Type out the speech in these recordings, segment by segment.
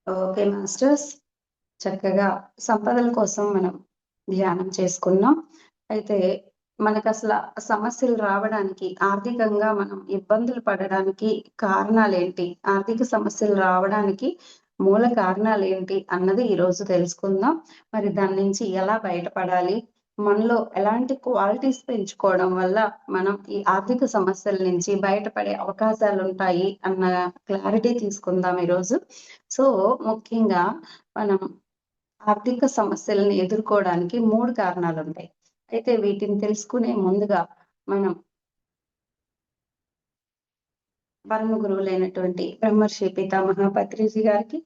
Okay masters. చక్కగా సంపదల కోసం మనం ధ్యానం చేసుకున్నాం. అయితే మనకసల సమస్యలు రావడానికి, ఆర్థికంగా మనం ఇబ్బందులు పడడానికి కారణాలేంటి? ఆర్థిక సమస్యలు రావడానికి మూల కారణాలేంటి అన్నది ఈరోజు తెలుసుకుందాం. మరి దాని నుంచి ఎలా బయటపడాలి? మనలో ఎలాంటి క్వాలిటీస్ పెంచుకోవడం వల్ల మనం ఈ ఆర్థిక సమస్యల నుంచి బయటపడే అవకాశాలుంటాయి అన్న క్లారిటీ తీసుకుందాం ఈరోజు. సో, ముఖ్యంగా మనం ఆర్థిక సమస్యలను ఎదుర్కోవడానికి 3 కారణాలుంటాయి. అయితే వీటిని తెలుసుకునే ముందుగా మనం పరమ గురువులైనటువంటి బ్రహ్మర్షి పితామహ పత్రిజీ గారికి,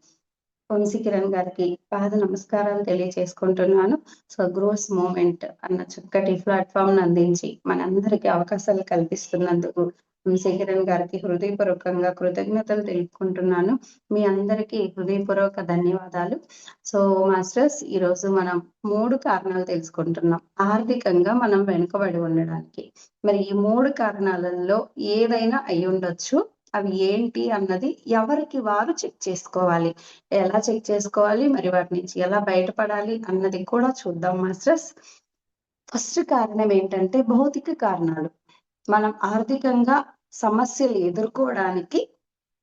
వంశీ కిరణ్ గారికి పాద నమస్కారాలు తెలియచేసుకుంటున్నాను. సో, గ్రోస్ మూవ్‌మెంట్ అన్న చక్కటి ప్లాట్‌ఫార్మ్‌ని అందించి మనందరికీ అవకాశాలు కల్పిస్తున్నందుకు వంశీ కిరణ్ గారికి హృదయపూర్వకంగా కృతజ్ఞతలు తెలుపుకుంటున్నాను. మీ అందరికీ హృదయపూర్వక ధన్యవాదాలు. సో, మాస్టర్స్ ఈరోజు మనం 3 కారణాలు తెలుసుకుంటున్నాం. ఆర్థికంగా మనం వెనుకబడి ఉండడానికి. మరి ఈ 3 కారణాలలో ఏదైనా అయ్యుండొచ్చు. అవి ఏంటి అన్నది ఎవరికి వారు చెక్ చేసుకోవాలి. ఎలా చెక్ చేసుకోవాలి? మరి వాటి నుంచి ఎలా బయటపడాలి అన్నది కూడా చూద్దాం మాస్టర్స్. ఫస్ట్ కారణం ఏంటంటే భౌతిక కారణాలు. మనం ఆర్థికంగా సమస్యలు ఎదుర్కోవడానికి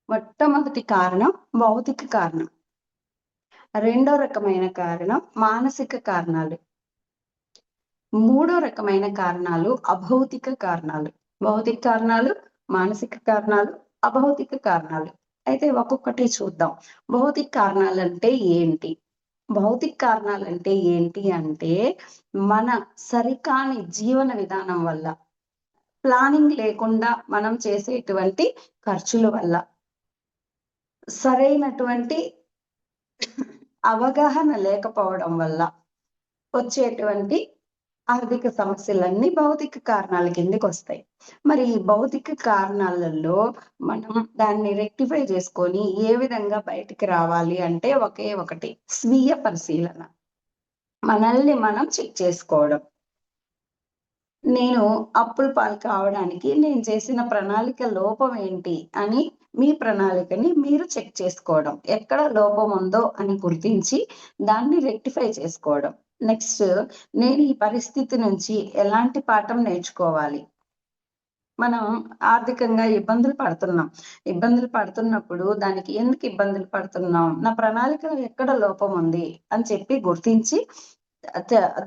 మొట్టమొదటి కారణం భౌతిక కారణం. రెండో రకమైన కారణం మానసిక కారణాలు. మూడో రకమైన కారణాలు అభౌతిక కారణాలు. భౌతిక కారణాలు, మానసిక కారణాలు, అభౌతిక కారణాలు. అయితే ఒక్కొక్కటి చూద్దాం. భౌతిక కారణాలంటే ఏంటి? భౌతిక కారణాలంటే ఏంటి అంటే, మన సరికాని జీవన విధానం వల్ల, ప్లానింగ్ లేకుండా మనం చేసేటువంటి ఖర్చుల వల్ల, సరైనటువంటి అవగాహన లేకపోవడం వల్ల వచ్చేటువంటి ఆర్థిక సమస్యలన్నీ భౌతిక కారణాల కిందకొస్తాయి. మరి ఈ భౌతిక కారణాలలో మనం దాన్ని రెక్టిఫై చేసుకొని ఏ విధంగా బయటికి రావాలి అంటే ఒకే ఒకటి స్వీయ పరిశీలన. మనల్ని మనం చెక్ చేసుకోవడం. నేను అప్పుల పాలు కావడానికి నేను చేసిన ప్రణాళిక లోపం ఏంటి అని మీ ప్రణాళికని మీరు చెక్ చేసుకోవడం. ఎక్కడ లోపం ఉందో అని గుర్తించి దాన్ని రెక్టిఫై చేసుకోవడం. నెక్స్ట్ నేను ఈ పరిస్థితి నుంచి ఎలాంటి పాఠం నేర్చుకోవాలి? మనం ఆర్థికంగా ఇబ్బందులు పడుతున్నాం. ఇబ్బందులు పడుతున్నప్పుడు దానికి ఎందుకు ఇబ్బందులు పడుతున్నాం? నా ప్రణాళికలో ఎక్కడ లోపం ఉంది అని చెప్పి గుర్తించి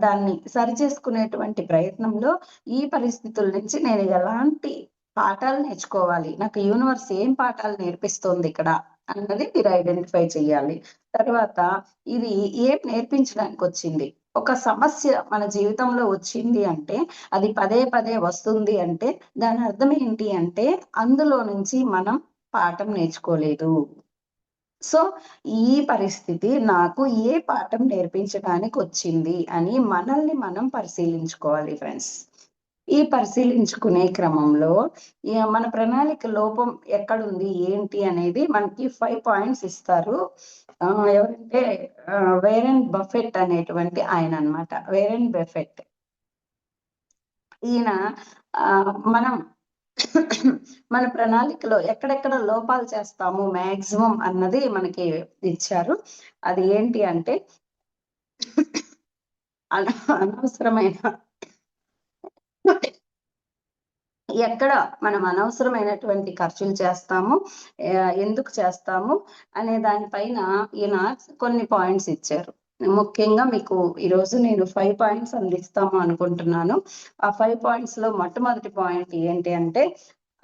దాన్ని సరిచేసుకునేటువంటి ప్రయత్నంలో ఈ పరిస్థితుల నుంచి నేను ఎలాంటి పాఠాలు నేర్చుకోవాలి? నాకు యూనివర్స్ ఏం పాఠాలు నేర్పిస్తోంది ఇక్కడ అన్నది మీరు ఐడెంటిఫై చేయాలి. తర్వాత ఇది ఏం నేర్పించడానికొచ్చింది? ఒక సమస్య మన జీవితంలో వచ్చింది అంటే, అది పదే పదే వస్తుంది అంటే, దాని అర్థం ఏంటి అంటే, అందులో నుంచి మనం పాఠం నేర్చుకోలేదు. సో, ఈ పరిస్థితి నాకు ఏ పాఠం నేర్పించడానికొచ్చింది అని మనల్ని మనం పరిశీలించుకోవాలి ఫ్రెండ్స్. ఈ పరిశీలించుకునే క్రమంలో మన ప్రణాళిక లోపం ఎక్కడుంది, ఏంటి అనేది మనకి 5 పాయింట్స్ ఇస్తారు. ఎవరంటే వేరెన్ బఫెట్ అనేటువంటి ఆయననమాట. వేరెన్ బఫెట్. ఈయన మనం మన ప్రణాళికలో ఎక్కడెక్కడ లోపాలు చేస్తాము మాక్సిమం అన్నది మనకి ఇచ్చారు. అది ఏంటి అంటే అనవసరమైన ఎక్కడ మనం అనవసరమైనటువంటి ఖర్చులు చేస్తాము, ఎందుకు చేస్తాము అనే దాని పైన ఈయన కొన్ని పాయింట్స్ ఇచ్చారు. ముఖ్యంగా మీకు ఈరోజు నేను 5 పాయింట్స్ అందిస్తాము అనుకుంటున్నాను. ఆ 5 పాయింట్స్‌లో మొట్టమొదటి పాయింట్ ఏంటి అంటే,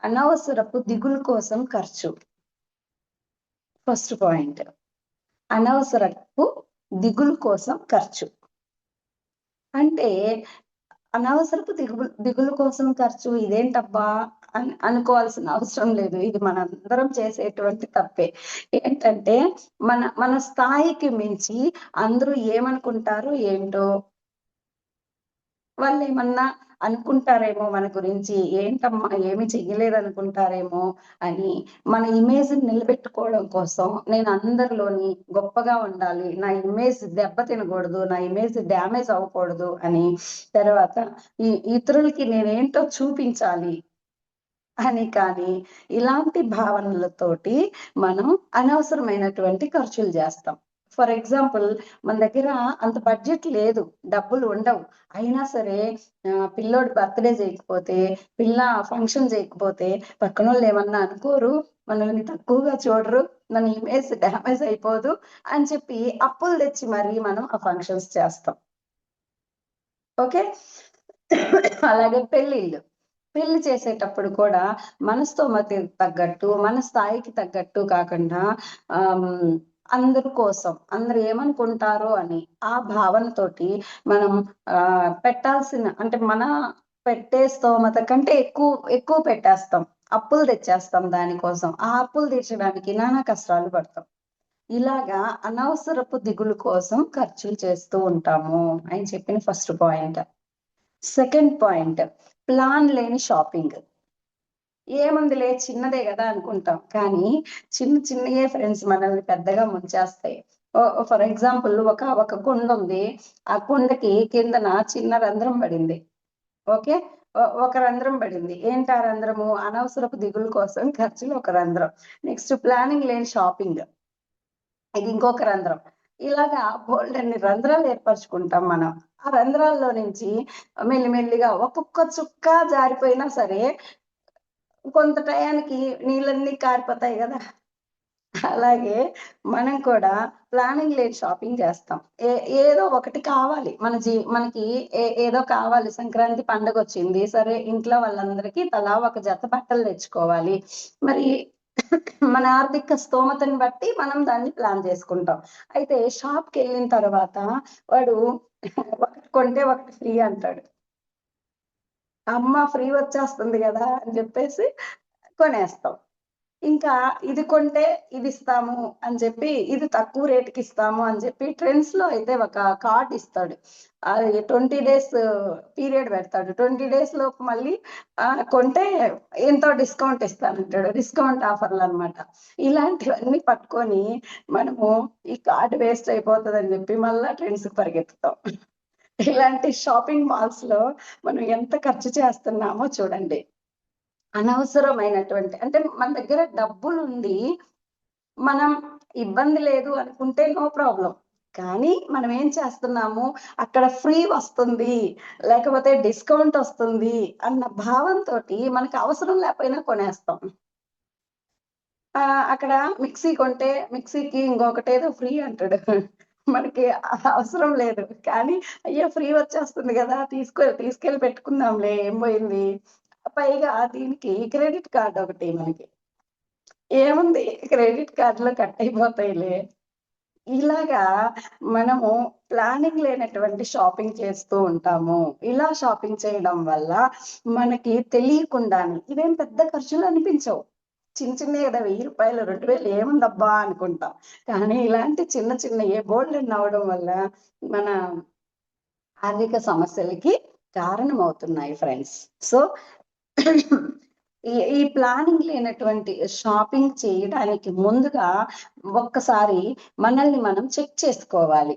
అనవసరపు దిగులు కోసం ఖర్చు. First point. అనవసరపు దిగులు కోసం ఖర్చు. అంటే అనవసరపు దిగుల కోసం ఖర్చు ఇదేంటబ్బా! అనుకోవాల్సిన అవసరం లేదు. ఇది మనందరం చేసేటువంటి తప్పే. ఏంటంటే మన స్థాయికి మించి అందరూ ఏమనుకుంటారో ఏంటో, వాళ్ళేమన్నా అనుకుంటారేమో మన గురించి, ఏంటమ్మా ఏమి చెయ్యలేదనుకుంటారేమో అని మన ఇమేజ్‌ని నిలబెట్టుకోవడం కోసం నేను అందరిలోని గొప్పగా ఉండాలి. నా ఇమేజ్ దెబ్బ తినకూడదు. నా ఇమేజ్ డ్యామేజ్ అవ్వకూడదు అని, తర్వాత ఇతరులకి నేనేంటో చూపించాలి. అని కానీ ఇలాంటి భావనలతోటి మనం అనవసరమైనటువంటి ఖర్చులు చేస్తాం. ఫర్ ఎగ్జాంపుల్ మన దగ్గర అంత బడ్జెట్ లేదు, డబ్బులు ఉండవు. అయినా సరే పిల్లోడు బర్త్‌డే చేయకపోతే, పిల్ల ఫంక్షన్ చేయకపోతే పక్కనోళ్ళు ఏమన్నా అనుకోరు, మనల్ని తక్కువగా చూడరు, మన ఇమేజ్ డ్యామేజ్ అయిపోదు అని చెప్పి అప్పులు తెచ్చి మరీ మనం ఆ ఫంక్షన్స్ చేస్తాం. ఓకే. అలాగే పెళ్ళిళ్ళు. పెళ్లి చేసేటప్పుడు కూడా మన స్తోమతకి తగ్గట్టు, మన స్థాయికి తగ్గట్టు కాకుండా అందరి కోసం, అందరూ ఏమనుకుంటారో అని ఆ భావనతోటి మనం పెట్టాల్సిన అంటే మన పెట్టే స్తోమత కంటే ఎక్కువ పెట్టేస్తాం. అప్పులు తెచ్చేస్తాం దానికోసం. ఆ అప్పులు తీర్చడానికి నానా కష్టాలు పడతాం. ఇలాగా అనవసరపు దిగులు కోసం ఖర్చులు చేస్తూ ఉంటాము అని చెప్పిన first point. Second point, plan లేని షాపింగ్. ఏముందిలే చిన్నదే గదా అనుకుంటాం. కానీ చిన్నయే ఫ్రెండ్స్ మనల్ని పెద్దగా ముంచేస్తాయి. ఫర్ ఎగ్జాంపుల్ ఒక కుండుంది. ఆ కుండకి కిందన చిన్న రంధ్రం పడింది. ఓకే. ఒక రంధ్రం పడింది. ఏంటి ఆ రంధ్రము? అనవసరపు దిగులు కోసం ఖర్చులు ఒక రంధ్రం. నెక్స్ట్ ప్లానింగ్ లేని షాపింగ్. ఇది ఇంకొక రంధ్రం. ఇలాగా బోలెడన్ని రంధ్రాలు ఏర్పరచుకుంటాం మనం. ఆ రంధ్రాల్లో నుంచి మెల్లిమెల్లిగా ఒక్కొక్క చుక్క జారిపోయినా సరే, కొంత టయానికి నీళ్ళన్నీ కారిపోతాయి గదా! అలాగే మనం కూడా ప్లానింగ్ లేని షాపింగ్ చేస్తాం. ఏదో ఒకటి కావాలి. మనకి ఏదో కావాలి. సంక్రాంతి పండగొచ్చింది. సరే ఇంట్లో వాళ్ళందరికీ తలా ఒక జత బట్టలు తెచ్చుకోవాలి. మరి మన ఆర్థిక స్తోమతని బట్టి మనం దాన్ని ప్లాన్ చేసుకుంటాం. అయితే షాప్‌కెళ్ళిన తర్వాత వాడు ఒకటి కొంటే ఒకటి ఫ్రీ అంటాడు. అమ్మ ఫ్రీ వచ్చేస్తుంది గదా! అని జెప్పేసి కొనేస్తాం. ఇంకా ఇది కొంటే ఇదిస్తాము అని చెప్పి, ఇది తక్కువ రేట్‌కిస్తాము అని చెప్పి ట్రెండ్స్‌లో అయితే ఒక కార్డ్ ఇస్తాడు. అది 20 డేస్ పీరియడ్ పెడతాడు. 20 డేస్ లోపు మళ్ళీ కొంటే ఎంతో డిస్కౌంట్ ఇస్తానంటాడు. డిస్కౌంట్ ఆఫర్‌లనమాట. ఇలాంటివన్నీ పట్టుకొని మనము ఈ కార్డ్ వేస్ట్ అయిపోతదని చెప్పి మళ్ళా ట్రెండ్స్‌కి పరిగెత్తుతాం. ఇలాంటి షాపింగ్ మాల్స్‌లో మనం ఎంత ఖర్చు చేస్తున్నామో చూడండి. అనవసరమైనటువంటి అంటే మన దగ్గర డబ్బులుండి, మనం ఇబ్బంది లేదు అనుకుంటే నో ప్రాబ్లమ్. కానీ మనం ఏం చేస్తున్నాము, అక్కడ ఫ్రీ వస్తుంది, లేకపోతే డిస్కౌంట్ వస్తుంది అన్న భావంతోటి మనకు అవసరం లేకపోయినా కొనేస్తాం. అక్కడ మిక్సీ కొంటే మిక్సీకి ఇంకొకటేదో ఫ్రీ అంటాడు. మనకి అవసరం లేదు. కానీ అయ్యో! ఫ్రీ వచ్చేస్తుంది గదా! తీసుకెళ్ళి పెట్టుకుందాంలే ఏం పోయింది. పైగా దీనికి క్రెడిట్ కార్డ్ ఒకటి మనకి. ఏముంది క్రెడిట్ కార్డ్‌లో కట్ అయిపోతాయిలే. ఇలాగా మనము ప్లానింగ్ లేనటువంటి షాపింగ్ చేస్తూ ఉంటాము. ఇలా షాపింగ్ చేయడం వల్ల మనకి తెలియకుండానే ఇవేం పెద్ద ఖర్చులు అనిపించవు. చిన్నయి గదా! రూ. 1000, 2000 ఏముందబ్బా అనుకుంటాం. కానీ ఇలాంటి చిన్నయే బోలెడన్ని అవ్వడం వల్ల మన ఆర్థిక సమస్యలకి కారణమవుతున్నాయి ఫ్రెండ్స్. సో, ఈ ప్లానింగ్ లేనటువంటి షాపింగ్ చేయడానికి ముందుగా ఒక్కసారి మనల్ని మనం చెక్ చేసుకోవాలి.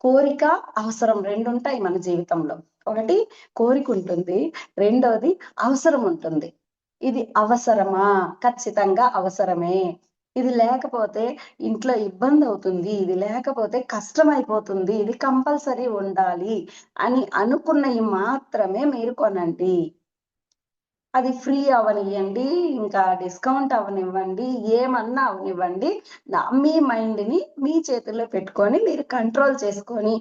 కోరిక, అవసరం 2 ఉంటాయి మన జీవితంలో. ఒకటి కోరికుంటుంది. రెండోది అవసరం ఉంటుంది. ఇది అవసరమా? ఖచ్చితంగా అవసరమే. ఇది లేకపోతే ఇంట్లో ఇబ్బందవుతుంది. ఇది లేకపోతే కష్టమైపోతుంది. ఇది కంపల్సరీ ఉండాలి అని అనుకున్నయి మాత్రమే మీరు కొనండి. అది ఫ్రీ అవ్వనియ్యండి, ఇంకా డిస్కౌంట్ అవ్వనివ్వండి, ఏమన్నా అవ్వనివ్వండి. మీ మైండ్‌ని మీ చేతుల్లో పెట్టుకొని మీరు కంట్రోల్ చేసుకొని,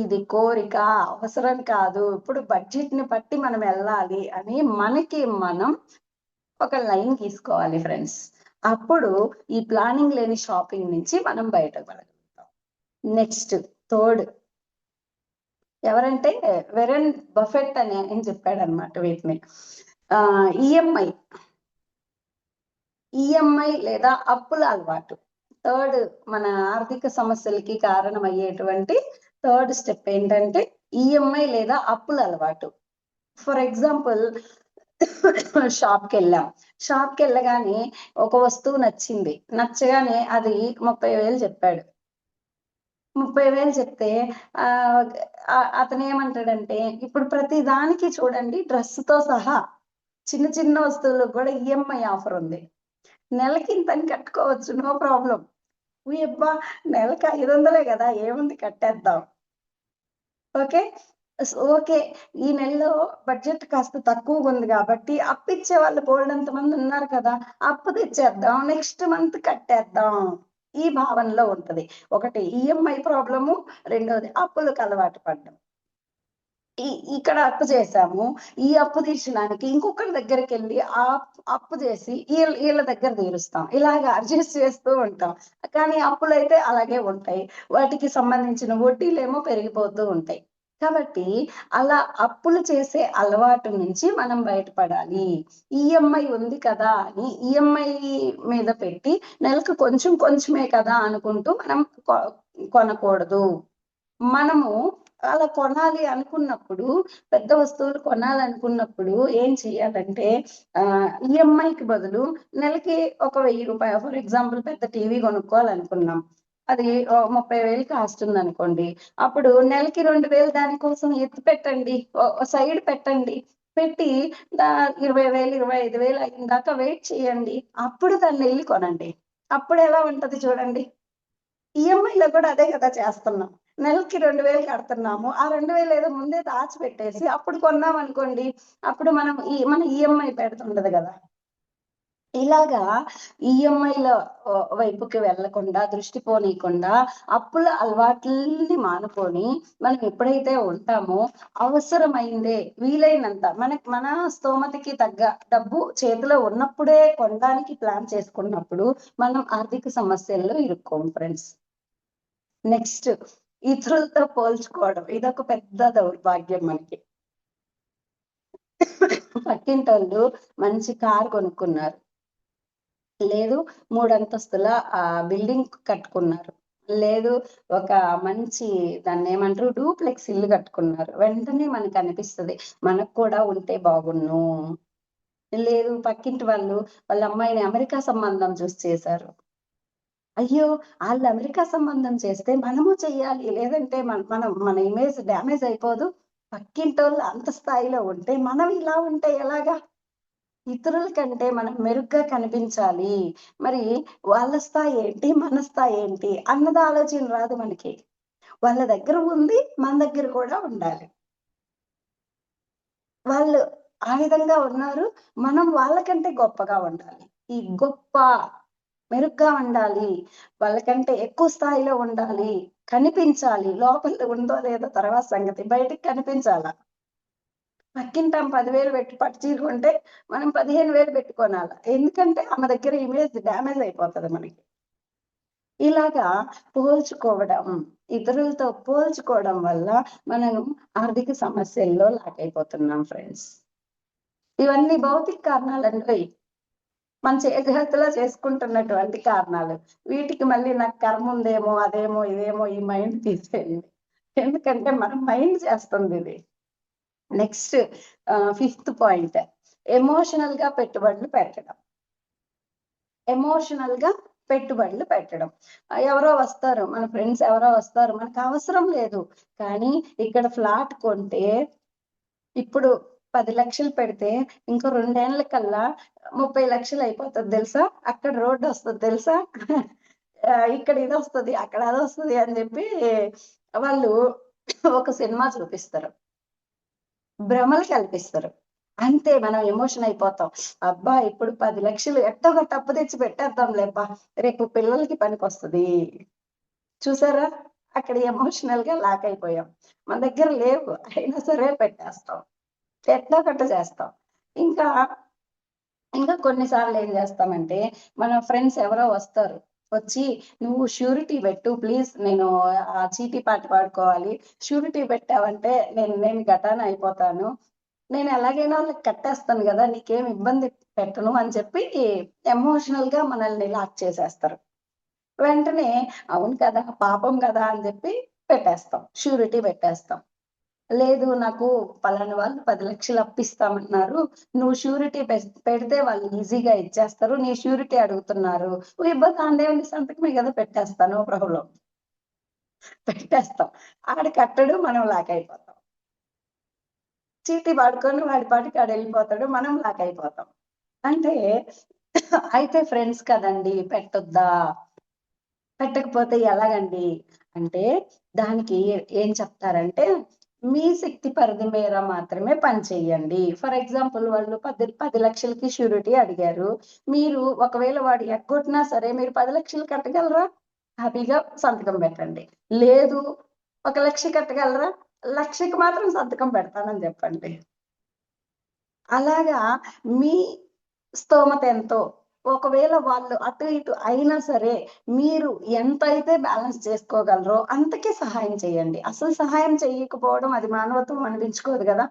ఇది కోరిక, అవసరం కాదు. ఇప్పుడు బడ్జెట్‌ని బట్టి మనం ఎళ్ళాలి అని మనకి మనం ఒక లైన్ గీసుకోవాలి ఫ్రెండ్స్. అప్పుడు ఈ ప్లానింగ్ లేని షాపింగ్ నుంచి మనం బయటకు పడగలుగుతాం. నెక్స్ట్ థర్డ్ ఎవరంటే వెరెన్ బఫెట్ అని ఆయన చెప్పాడన్నమాట వీటిని. ఈఎంఐ. ఈఎంఐ లేదా అప్పుల అలవాటు. థర్డ్ మన ఆర్థిక సమస్యలకి కారణమయ్యేటువంటి థర్డ్ స్టెప్ ఏంటంటే ఈఎంఐ లేదా అప్పుల అలవాటు. For example షాప్‌కెళ్ళాం. షాప్‌కెళ్ళగానే ఒక వస్తువు నచ్చింది. నచ్చగానే అది 30,000 చెప్పాడు. 30,000 చెప్తే అతనేమంటాడంటే ఇప్పుడు ప్రతి దానికి చూడండి డ్రెస్‌తో సహా చిన్న చిన్న వస్తువులకు కూడా ఈఎంఐ ఆఫర్ ఉంది. నెలకి ఇంతని కట్టుకోవచ్చు, నో ప్రాబ్లం. అబ్బా! నెలకి 500 కదా, ఏముంది కట్టేద్దాం. ఓకే. ఓకే. ఈ నెలలో బడ్జెట్ కాస్త తక్కువగుంది గాబట్టి, అప్పిచ్చే వాళ్ళు బోలెడంత మందున్నారు కదా! అప్పు తెచ్చేద్దాం. Next month కట్టేద్దాం. ఈ భావనలో ఉంటది. ఒకటి ఈఎంఐ ప్రాబ్లము, రెండోది అప్పులకు అలవాటు పడ్డం. ఇక్కడ అప్పు చేశాము. ఈ అప్పు తీర్చడానికి ఇంకొకరి దగ్గరికెళ్ళి అప్పు చేసి ఈళ్ళ దగ్గర తీరుస్తాం. ఇలాగ అడ్జస్ట్ చేస్తూ ఉంటాం. కానీ అప్పులైతే అలాగే ఉంటాయి. వాటికి సంబంధించిన వడ్డీలేమో పెరిగిపోతూ ఉంటాయి. కాబట్టి అలా అప్పులు చేసే అలవాటు నుంచి మనం బయటపడాలి. ఈఎంఐ ఉంది కదా అని ఈఎంఐ మీద పెట్టి నెలకు కొంచెం కొంచెమే కదా అనుకుంటూ మనం కొనకూడదు. మనము అలా కొనాలి అనుకున్నప్పుడు, పెద్ద వస్తువులు కొనాలనుకున్నప్పుడు ఏం చేయాలంటే ఈఎంఐకి బదులు నెలకి ఒక రూ. 1000 ఫర్ ఎగ్జాంపుల్ పెద్ద టీవీ కొనుక్కోవాలనుకున్నాం. అది 30,000 కాస్తుందనుకోండి. అప్పుడు నెలకి 2,000 దానికోసం ఎత్తి పెట్టండి. సైడ్ పెట్టండి. పెట్టి 20,000, 25,000 అయిందాకా వెయిట్ చేయండి. అప్పుడు దాన్నెళ్లి కొనండి. అప్పుడెలా ఉంటది చూడండి. ఈఎంఐలో కూడా అదే కదా చేస్తున్నాం. నెలకి 2,000 కడుతున్నాము. ఆ 2,000 ఏదో ముందే దాచిపెట్టేసి అప్పుడు కొన్నామనుకోండి, అప్పుడు మన ఈఎంఐ పెడుతుండదు గదా! ఇలాగా ఈఎంఐల వైపుకి వెళ్ళకుండా, దృష్టి పోనీయకుండా, అప్పుల అలవాట్లని మానుకొని, మనం ఎప్పుడైతే ఉంటామో, అవసరమైందే వీలైనంత మన స్తోమతకి తగ్గ డబ్బు చేతిలో ఉన్నప్పుడే కొనడానికి ప్లాన్ చేసుకున్నప్పుడు, మనం ఆర్థిక సమస్యల్లో ఇరుక్కోము ఫ్రెండ్స్. నెక్స్ట్ ఇతరులతో పోల్చుకోవడం. ఇదొక పెద్ద దౌర్భాగ్యం మనకి. పక్కింటోళ్ళు మంచి కారు కొనుక్కున్నారు. లేదు 3 అంతస్తుల బిల్డింగ్ కట్టుకున్నారు. లేదు ఒక మంచి దాన్నేమంటారు డూప్లెక్స్ ఇల్లు కట్టుకున్నారు. వెంటనే మనకనిపిస్తది, మనకు కూడా ఉంటే బాగున్ను. లేదు పక్కింటి వాళ్ళ అమ్మాయిని అమెరికా సంబంధం చూసి చేశారు. అయ్యో! ఆళ్ళు అమెరికా సంబంధం చేస్తే మనము చెయ్యాలి. లేదంటే మన ఇమేజ్ డ్యామేజ్ అయిపోదు. పక్కింటోళ్ళు అంత స్థాయిలో ఉంటే మనం ఇలా ఉంటే ఎలాగా? ఇతరుల కంటే మనం మెరుగ్గా కనిపించాలి. మరి వాళ్ళ స్థాయి ఏంటి? మన స్థాయి ఏంటి? అన్నది ఆలోచన రాదు మనకి. వాళ్ళ దగ్గర ఉంది, మన దగ్గర కూడా ఉండాలి. వాళ్ళు ఆ విధంగా ఉన్నారు. మనం వాళ్ళకంటే గొప్పగా ఉండాలి. ఈ గొప్ప మెరుగ్గా ఉండాలి. వాళ్ళకంటే ఎక్కువ స్థాయిలో ఉండాలి. కనిపించాలి. లోపల ఉందో లేదో తర్వాత సంగతి. బయటికి కనిపించాలా. పక్కింటామె 10,000 పెట్టి పట్టు చీర కొంటే, మనం 15,000 పెట్టి కొనాల. ఎందుకంటే ఆమె దగ్గర ఇమేజ్ డ్యామేజ్ అయిపోతది మనకి. ఇలాగా పోల్చుకోవడం, ఇతరులతో పోల్చుకోవడం వల్ల మనం ఆర్థిక సమస్యల్లో లాకైపోతున్నాం ఫ్రెండ్స్. ఇవన్నీ భౌతిక కారణాలండోయ్. మన చేజేతులా చేసుకుంటున్నటువంటి కారణాలు. వీటికి మళ్ళీ నాకు కర్మ ఉందేమో, అదేమో, ఇదేమో ఈ మైండ్ తీసేయండి. ఎందుకంటే మన మైండ్ చేస్తుందిది. నెక్స్ట్ ఫిఫ్త్ పాయింట్ ఎమోషనల్‌గా పెట్టుబడులు పెట్టడం. ఎమోషనల్‌గా పెట్టుబడులు పెట్టడం. ఎవరో వస్తారు. మన ఫ్రెండ్స్ ఎవరో వస్తారు. మనకవసరం లేదు. కానీ ఇక్కడ ఫ్లాట్ కొంటే ఇప్పుడు 10,00,000 పెడితే ఇంకో 2 ఏళ్లకల్లా 30,00,000 అయిపోతది తెలుసా? అక్కడ రోడ్డొస్తది తెలుసా? ఇక్కడ ఇదొస్తది, అక్కడ అదొస్తది అని జెప్పి వాళ్ళు ఒక సినిమా చూపిస్తారు. భ్రమలు కల్పిస్తారు. అంతే మనం ఎమోషన్ అయిపోతాం. అబ్బా! ఇప్పుడు 10,00,000 ఎట్టో గట్ట అప్పు తెచ్చి పెట్టేద్దాంలేబ్బా! రేపు పిల్లలకి పనికొస్తది. చూసారా? అక్కడ ఎమోషనల్‌గా లాక్ అయిపోయాం. మన దగ్గర లేవు. అయినా సరే పెట్టేస్తాం. ఎట్లో గట్ట చేస్తాం. ఇంకా, ఇంకా కొన్ని సార్లు ఏం చేస్తామంటే, మన ఫ్రెండ్స్ ఎవరో వస్తారు. వచ్చి "నువ్వు ష్యూరిటీ పెట్టు ప్లీజ్. నేను ఆ చీటీ పాట పాడుకోవాలి. ష్యూరిటీ పెట్టావంటే నేను గటాన అయిపోతాను. నేను ఎలాగైనా వాళ్ళకి కట్టేస్తాను గదా! నీకేమి ఇబ్బంది పెట్టను" అని చెప్పి ఎమోషనల్‌గా మనల్ని లాక్ చేసేస్తారు. వెంటనే అవును కదా! పాపం గదా! అని జెప్పి పెట్టేస్తాం. ష్యూరిటీ పెట్టేస్తాం. లేదు నాకు పలానా వాళ్ళు 10,00,000 అప్పిస్తామన్నారు. నువ్వు షూరిటీ పెడితే వాళ్ళు ఈజీగా ఇచ్చేస్తారు. నీ షూరిటీ అడుగుతున్నారు. దానిదేముంది సంతకమే కదా పెట్టేస్తా. No problem. పెట్టేస్తాం. ఆడు కట్టడు మనం లాక్ అయిపోతాం. చీటీ పడుకొని వాడి పాటికి ఆడు వెళ్ళిపోతాడు, మనం లాక్ అయిపోతాం. అంటే అయితే ఫ్రెండ్స్ కదండి, పెట్టొద్దా? పెట్టకపోతే ఎలాగండి? అంటే దానికి ఏం చెప్తారంటే, మీ శక్తి పరిధి మేర మాత్రమే పని చేయండి. ఫర్ ఎగ్జాంపుల్ వాళ్ళు 10 లక్షలకి ష్యూరిటీ అడిగారు. మీరు ఒకవేళ వాడు ఎగ్గొట్టినా సరే మీరు 10 లక్షలు కట్టగలరా? హ్యాపీగా సంతకం పెట్టండి. లేదు 1,00,000 కట్టగలరా? 1,00,000కి మాత్రం సంతకం పెడతానని చెప్పండి. అలాగా మీ స్తోమత ఎంతో, ఒకవేళ వాళ్ళు అటు ఇటు అయినా సరే, మీరు ఎంతైతే బ్యాలెన్స్ చేసుకోగలరో అంతకే సహాయం చేయండి. అసలు సహాయం చేయకపోవడం అది మానవత్వం అనిపించుకోదు గదా!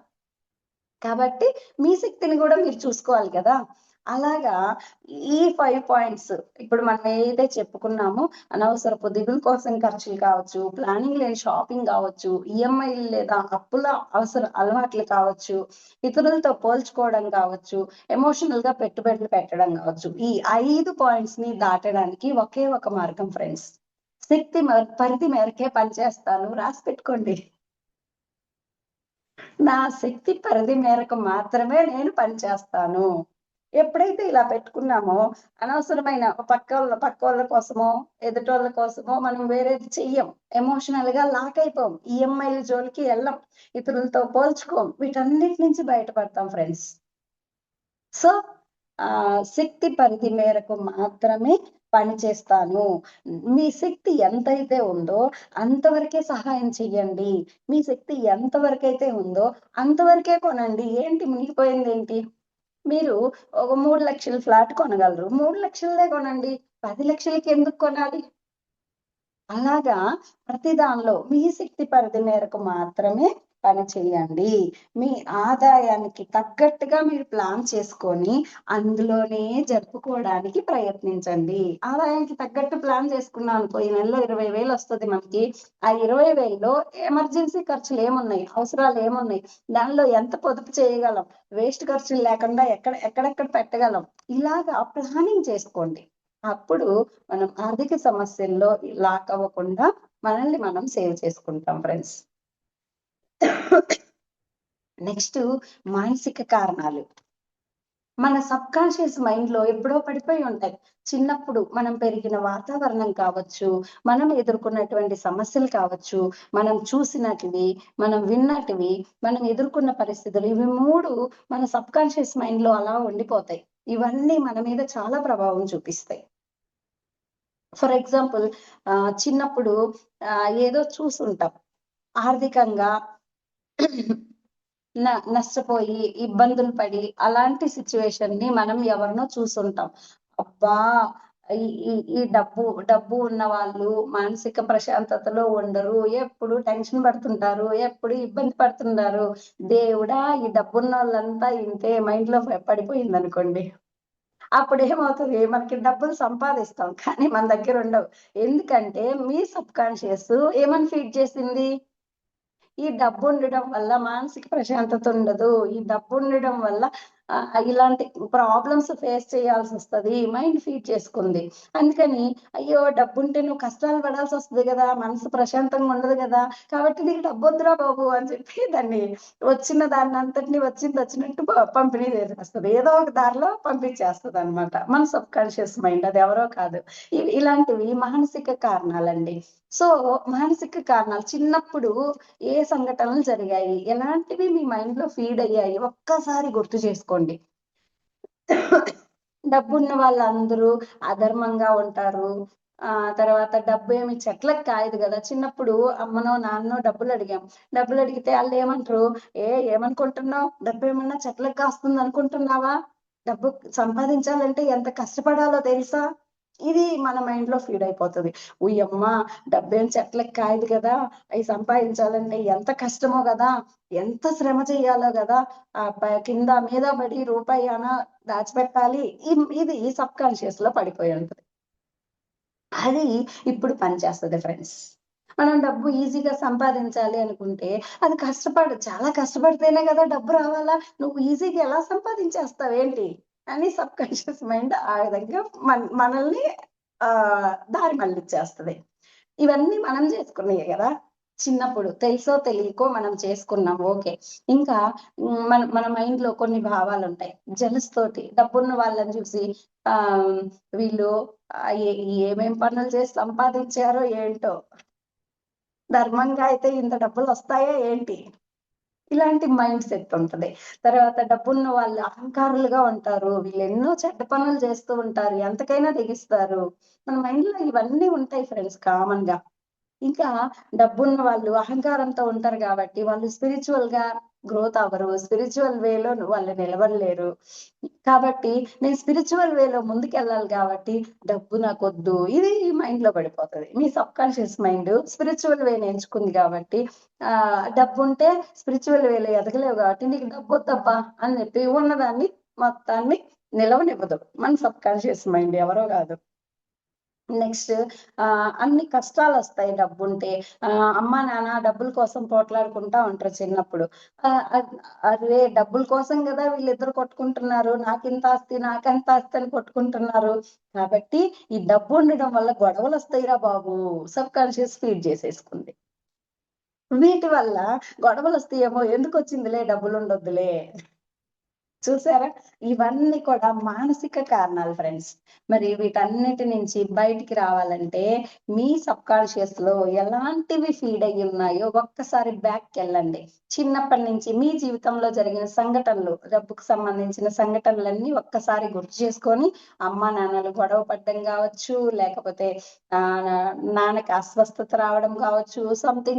కాబట్టి మీ శక్తిని గూడా మీరు చూసుకోవాలి కదా! అలాగా ఈ 5 పాయింట్స్ ఇప్పుడు మనం ఏదైతే చెప్పుకున్నామో, అనవసరపు దిగులు కోసం ఖర్చులు కావచ్చు, ప్లానింగ్ లేని షాపింగ్ కావచ్చు, ఈఎంఐలు లేదా అప్పుల అలవాట్లు కావచ్చు, ఇతరులతో పోల్చుకోవడం కావచ్చు, ఎమోషనల్‌గా పెట్టుబడులు పెట్టడం కావచ్చు. ఈ 5 పాయింట్స్‌ని దాటడానికి ఒకే ఒక మార్గం ఫ్రెండ్స్. శక్తి పరిధి మేరకే పనిచేస్తాను. రాసి పెట్టుకోండి. నా శక్తి పరిధి మేరకు మాత్రమే నేను పనిచేస్తాను. ఎప్పుడైతే ఇలా పెట్టుకున్నామో, అనవసరమైన పక్కోళ్ళ కోసమో, ఎదుటోళ్ళ కోసమో మనం వేరేది చెయ్యం. ఎమోషనల్‌గా లాక్ అయిపోం. ఈఎంఐల జోలికి ఎళ్ళం. ఇతరులతో పోల్చుకోం. వీటన్నిటి నుంచి బయటపడతాం ఫ్రెండ్స్. సో, శక్తి పరిధి మేరకు మాత్రమే పని చేస్తాను. మీ శక్తి ఎంతైతే ఉందో అంతవరకే సహాయం చెయ్యండి. మీ శక్తి ఎంతవరకైతే ఉందో అంతవరకే కొనండి. ఏంటి మునిగిపోయిందేంటి? మీరు ఒక 3,00,000 ఫ్లాట్ కొనగలరు. 3,00,000దే కొనండి. 10,00,000కి ఎందుకు కొనాలి? అలాగా ప్రతి దానిలో మీ శక్తి పరిధి మేరకు మాత్రమే పని చేయండి. మీ ఆదాయానికి తగ్గట్టుగా మీరు ప్లాన్ చేసుకొని, అందులోనే జరుపుకోవడానికి ప్రయత్నించండి. ఆదాయానికి తగ్గట్టు ప్లాన్ చేసుకున్నాం అనుకో, ఈ నెలలో 20,000 వస్తది మనకి. ఆ 20,000లో ఎమర్జెన్సీ ఖర్చులేమున్నాయి? అవసరాలేమున్నాయి? దానిలో ఎంత పొదుపు చేయగలం? వేస్ట్ ఖర్చులు లేకుండా ఎక్కడెక్కడ పెట్టగలం? ఇలాగా ప్లానింగ్ చేసుకోండి. అప్పుడు మనం ఆర్థిక సమస్యల్లో లాక్ అవ్వకుండా మనల్ని మనం సేవ్ చేసుకుంటాం ఫ్రెండ్స్. నెక్స్ట్ మానసిక కారణాలు. మన సబ్‌కాన్షియస్ మైండ్‌లో ఎప్పుడో పడిపోయి ఉంటాయి. చిన్నప్పుడు మనం పెరిగిన వాతావరణం కావచ్చు, మనం ఎదుర్కొన్నటువంటి సమస్యలు కావచ్చు, మనం చూసినటివి, మనం విన్నటివి, మనం ఎదుర్కొన్న పరిస్థితులు ఇవి 3 మన సబ్‌కాన్షియస్ మైండ్‌లో అలా ఉండిపోతాయి. ఇవన్నీ మన మీద చాలా ప్రభావం చూపిస్తాయి. ఫర్ ఎగ్జాంపుల్ చిన్నప్పుడు ఏదో చూసుంటాం. ఆర్థికంగా నష్టపోయి, ఇబ్బందులు పడి, అలాంటి సిట్యుయేషన్‌ని మనం ఎవరినో చూసుంటాం. అబ్బా! ఈ ఈ ఈ డబ్బు ఉన్న వాళ్ళు మానసిక ప్రశాంతతలో ఉండరు. ఎప్పుడు టెన్షన్ పడుతుంటారు. ఎప్పుడు ఇబ్బంది పడుతుంటారు. దేవుడా! ఈ డబ్బున్నోళ్ళంతా ఇంతే మైండ్‌లో పడిపోయిందనుకోండి. అప్పుడేమవుతది, మనకి డబ్బులు సంపాదిస్తాం. కానీ మన దగ్గరుండవు. ఎందుకంటే, మీ సబ్‌కాన్షియస్ ఏమని ఫీడ్ చేసింది? ఈ డబ్బుండడం వల్ల మానసిక ప్రశాంతత ఉండదు. ఈ డబ్బుండడం వల్ల ఇలాంటి ప్రాబ్లమ్స్ ఫేస్ చేయాల్సొస్తది. మైండ్ ఫీడ్ చేసుకుంది. అందుకని అయ్యో! డబ్బుంటే నువ్వు కష్టాలు పడాల్సొస్తది గదా! మనసు ప్రశాంతంగా ఉండదు గదా! కాబట్టి నీకు డబ్బొద్దురా బాబు అని చెప్పి వచ్చిన దాన్నంతటిని వచ్చినట్టు పంపిణీ చేసేస్తది. ఏదో ఒక దారిలో పంపించేస్తదనమాట. మన సబ్‌కాన్షియస్ మైండ్ అది ఎవరో కాదు. ఇలాంటివి మానసిక కారణాలండి. సో, మానసిక కారణాలు చిన్నప్పుడు ఏ సంఘటనలు జరిగాయి? ఎలాంటివి మీ మైండ్‌లో ఫీడ్ అయ్యాయి? ఒక్కసారి గుర్తు చేసుకోండి. డబ్బున్న వాళ్ళందరూ అధర్మంగా ఉంటారు. తర్వాత డబ్బేమి చెట్లకు కాయదు గదా! చిన్నప్పుడు అమ్మనో, నాన్ననో డబ్బులడిగాం. డబ్బులడిగితే ఆళ్ళేమంటరు? ఏమనుకుంటున్నావు? డబ్బేమన్నా చెట్లకు కాస్తుందనుకుంటున్నావా? డబ్బు సంపాదించాలంటే ఎంత కష్టపడాలో తెలుసా? ఇది మన మైండ్‌లో ఫీడ్ అయిపోతది. ఓయమ్మ! డబ్బేం చెట్లకు కాయదు గదా! అయి సంపాదించాలంటే ఎంత కష్టమో గదా! ఎంత శ్రమ చేయాలో గదా! కింద మీద పడి రూపాయైనా దాచిపెట్టాలి. ఇది సబ్‌కాన్షియస్‌లో పడిపోయి ఉంటది. అది ఇప్పుడు పనిచేస్తది ఫ్రెండ్స్. మనం డబ్బు ఈజీగా సంపాదించాలి అనుకుంటే, అది చాలా కష్టపడితేనే గదా డబ్బు రావాలా? నువ్వు ఈజీగా ఎలా సంపాదించేస్తావేంటి? అని సబ్‌కాన్షియస్ మైండ్ ఆ విధంగా మనల్ని దారి మళ్లిచ్చేస్తది. ఇవన్నీ మనం చేసుకున్నయే గదా! చిన్నప్పుడు తెలుసో తెలియకో మనం చేసుకున్నాం ఓకే. ఇంకా మన మన మైండ్ లో కొన్ని భావాలు ఉంటాయి. జెలస్ తోటి డబ్బున్న వాళ్ళని చూసి వీళ్ళు ఏమేం పనులు చేసి సంపాదించారో ఏంటో, ధర్మంగా అయితే ఇంత డబ్బులు వస్తాయా ఏంటి, ఇలాంటి మైండ్ సెట్ ఉంటది. తర్వాత డబ్బున్న వాళ్ళు అహంకారులుగా ఉంటారు. వీళ్ళు ఎన్నో చెడ్డ పనులు చేస్తూ ఉంటారు. ఎంతకైనా తెగిస్తారు. మన మైండ్ లో ఇవన్నీ ఉంటాయి ఫ్రెండ్స్ కామన్ గా. ఇంకా డబ్బున్న వాళ్ళు అహంకారంతో ఉంటారు కాబట్టి వాళ్ళు స్పిరిచువల్ గా గ్రోత్ అవ్వరు. స్పిరిచువల్ వేలో వాళ్ళు నిలబడలేరు. కాబట్టి నేను స్పిరిచువల్ వేలో ముందుకెళ్ళాలి కాబట్టి డబ్బు నాకొద్దు. ఇది మైండ్ లో పడిపోతది. మీ సబ్‌కాన్షియస్ మైండ్ స్పిరిచువల్ వేని ఎంచుకుంది కాబట్టి డబ్బుంటే స్పిరిచువల్ వేలో ఎదగలేవు కాబట్టి నీకు డబ్బొద్దబ్బా అని చెప్పి ఉన్నదాన్ని మొత్తాన్ని నిలవనివ్వదు. మన సబ్‌కాన్షియస్ మైండ్ ఎవరో గాదు. నెక్స్ట్ అన్ని కష్టాలొస్తాయి డబ్బుంటే. అమ్మా, నాన్న డబ్బుల కోసం పోట్లాడుకుంటా ఉంటారు చిన్నప్పుడు. అరే! డబ్బుల కోసం గదా వీళ్ళిద్దరు కొట్టుకుంటున్నారు. నాకింత ఆస్తి, నాకంత ఆస్తి అని కొట్టుకుంటున్నారు. కాబట్టి ఈ డబ్బుండడం వల్ల గొడవలొస్తాయిరా బాబు! Subconscious feed చేసేసుకుంది. వీటి వల్ల గొడవలొస్తాయేమో, ఎందుకొచ్చిందిలే డబ్బులుండొద్దులే. చూసారా? ఇవన్నీ కూడా మానసిక కారణాలు ఫ్రెండ్స్. మరి వీటన్నిటి నుంచి బయటికి రావాలంటే మీ సబ్‌కాన్షియస్‌లో ఎలాంటివి ఫీడ్ అయ్యున్నాయో ఒక్కసారి బ్యాక్‌కెళ్ళండి. చిన్నప్పటి నుంచి మీ జీవితంలో జరిగిన సంఘటనలు, డబ్బుకు సంబంధించిన సంఘటనలన్నీ ఒక్కసారి గుర్తు చేసుకొని, అమ్మా, నాన్నలు గొడవ పడడం గావచ్చు, లేకపోతే నాన్నకి అస్వస్థత రావడం గావచ్చు,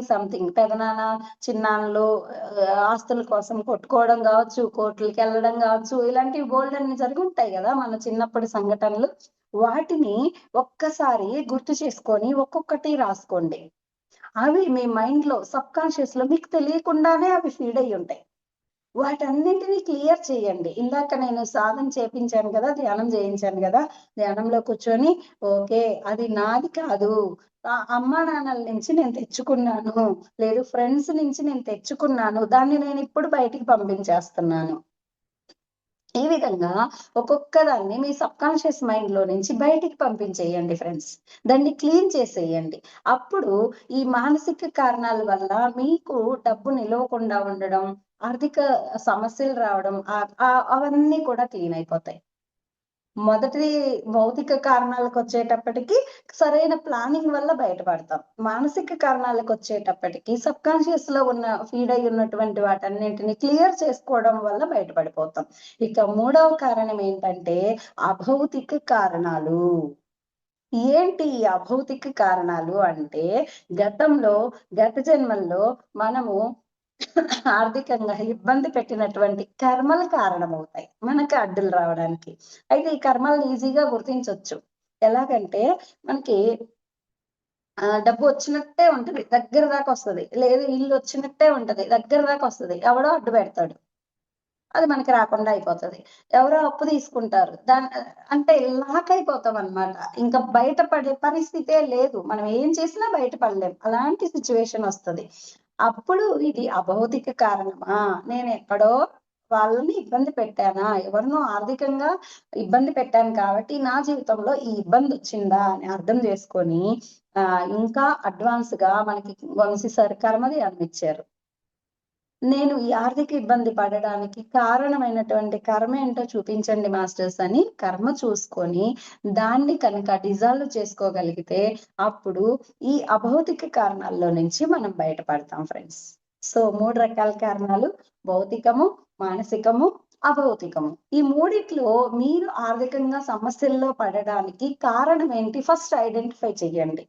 సంథింగ్ పెదనాన్న, చిన్నాన్నలు ఆస్తుల కోసం కొట్టుకోవడం గావచ్చు, కోర్టులకెళ్ళడం గావచ్చు, ఇలాంటివి బోలెడన్ని జరిగుంటాయి గదా! మన చిన్నప్పటి సంఘటనలు. వాటిని ఒక్కసారి గుర్తు చేసుకొని ఒక్కొక్కటి రాసుకోండి. అవి మీ మైండ్‌లో సబ్‌కాన్షియస్‌లో మీకు తెలియకుండానే అవి ఫీడ్ అయ్యుంటాయి. వాటన్నిటిని క్లియర్ చేయండి. ఇందాక నేను సాధన చేపించాను గదా! ధ్యానం చేయించాను గదా! ధ్యానంలో కూర్చొని ఓకే. అది నాది కాదు. అమ్మానాన్నల నుంచి నేను తెచ్చుకున్నాను. లేదు ఫ్రెండ్స్ నుంచి నేను తెచ్చుకున్నాను. దాన్ని నేనిప్పుడు బయటికి పంపించేస్తున్నాను. ఈ విధంగా ఒక్కొక్క దాన్ని మీ సబ్‌కాన్షియస్ మైండ్‌లో నుంచి బయటికి పంపించేయండి ఫ్రెండ్స్. దాన్ని క్లీన్ చేసేయండి. అప్పుడు ఈ మానసిక కారణాల వల్ల మీకు డబ్బు నిలవకుండా ఉండడం, ఆర్థిక సమస్యలు రావడం అవన్నీ కూడా క్లీన్ అయిపోతాయి. మొదటి భౌతిక కారణాలకొచ్చేటప్పటికి సరైన ప్లానింగ్ వల్ల బయటపడతాం. మానసిక కారణాలకొచ్చేటప్పటికి సబ్‌కాన్షియస్‌లో ఉన్న ఫీడ్ అయ్యున్నటువంటి వాటన్నిటిని క్లియర్ చేసుకోవడం వల్ల బయటపడిపోతాం. ఇక మూడవ కారణం ఏంటంటే అభౌతిక కారణాలు. ఏంటి ఈ అభౌతిక కారణాలు అంటే గత జన్మల్లో మనము ఆర్థికంగా ఇబ్బంది పెట్టినటువంటి కర్మలు కారణమవుతాయి. మనకి అడ్డులు రావడానికి. అయితే ఈ కర్మల్ని ఈజీగా గుర్తించొచ్చు. ఎలాగంటే మనకి డబ్బు వచ్చినట్టే ఉంటది. దగ్గర దాకా వస్తది. లేదు ఇల్లు వచ్చినట్టే ఉంటది. దగ్గర దాకా వస్తది. ఎవడో అడ్డు పెడతాడు. అది మనకి రాకుండా అయిపోతది. ఎవరో అప్పు తీసుకుంటారు. అంటే లాక్ అయిపోతామన్నమాట. ఇంకా బయటపడే పరిస్థితే లేదు. మనం ఏం చేసినా బయటపడలేం. అలాంటి సిట్యుయేషన్ వస్తది. అప్పుడు ఇది అభౌతిక కారణమా? నేనెక్కడో వాళ్ళని ఇబ్బంది పెట్టానా? ఎవరినో ఆర్థికంగా ఇబ్బంది పెట్టాను కాబట్టి నా జీవితంలో ఈ ఇబ్బందొచ్చిందా అని అర్థం చేసుకొని ఇంకా అడ్వాన్స్‌గా మనకి వంశీ సార్ కర్మ ధ్యానం ఇచ్చారు. నేను ఈ ఆర్థిక ఇబ్బంది పడడానికి కారణమైనటువంటి కర్మ ఏంటో చూపించండి మాస్టర్స్ అని కర్మ చూసుకొని, దాన్ని కనుక డిజాల్వ్ చేసుకోగలిగితే, అప్పుడు ఈ అభౌతిక కారణాల్లో నుంచి మనం బయటపడతాం ఫ్రెండ్స్. సో, 3 రకాల కారణాలు భౌతికము, మానసికము, అభౌతికము. ఈ మూడిట్లో మీరు ఆర్థికంగా సమస్యల్లో పడడానికి కారణం ఏంటి? ఫస్ట్ ఐడెంటిఫై చేయండి.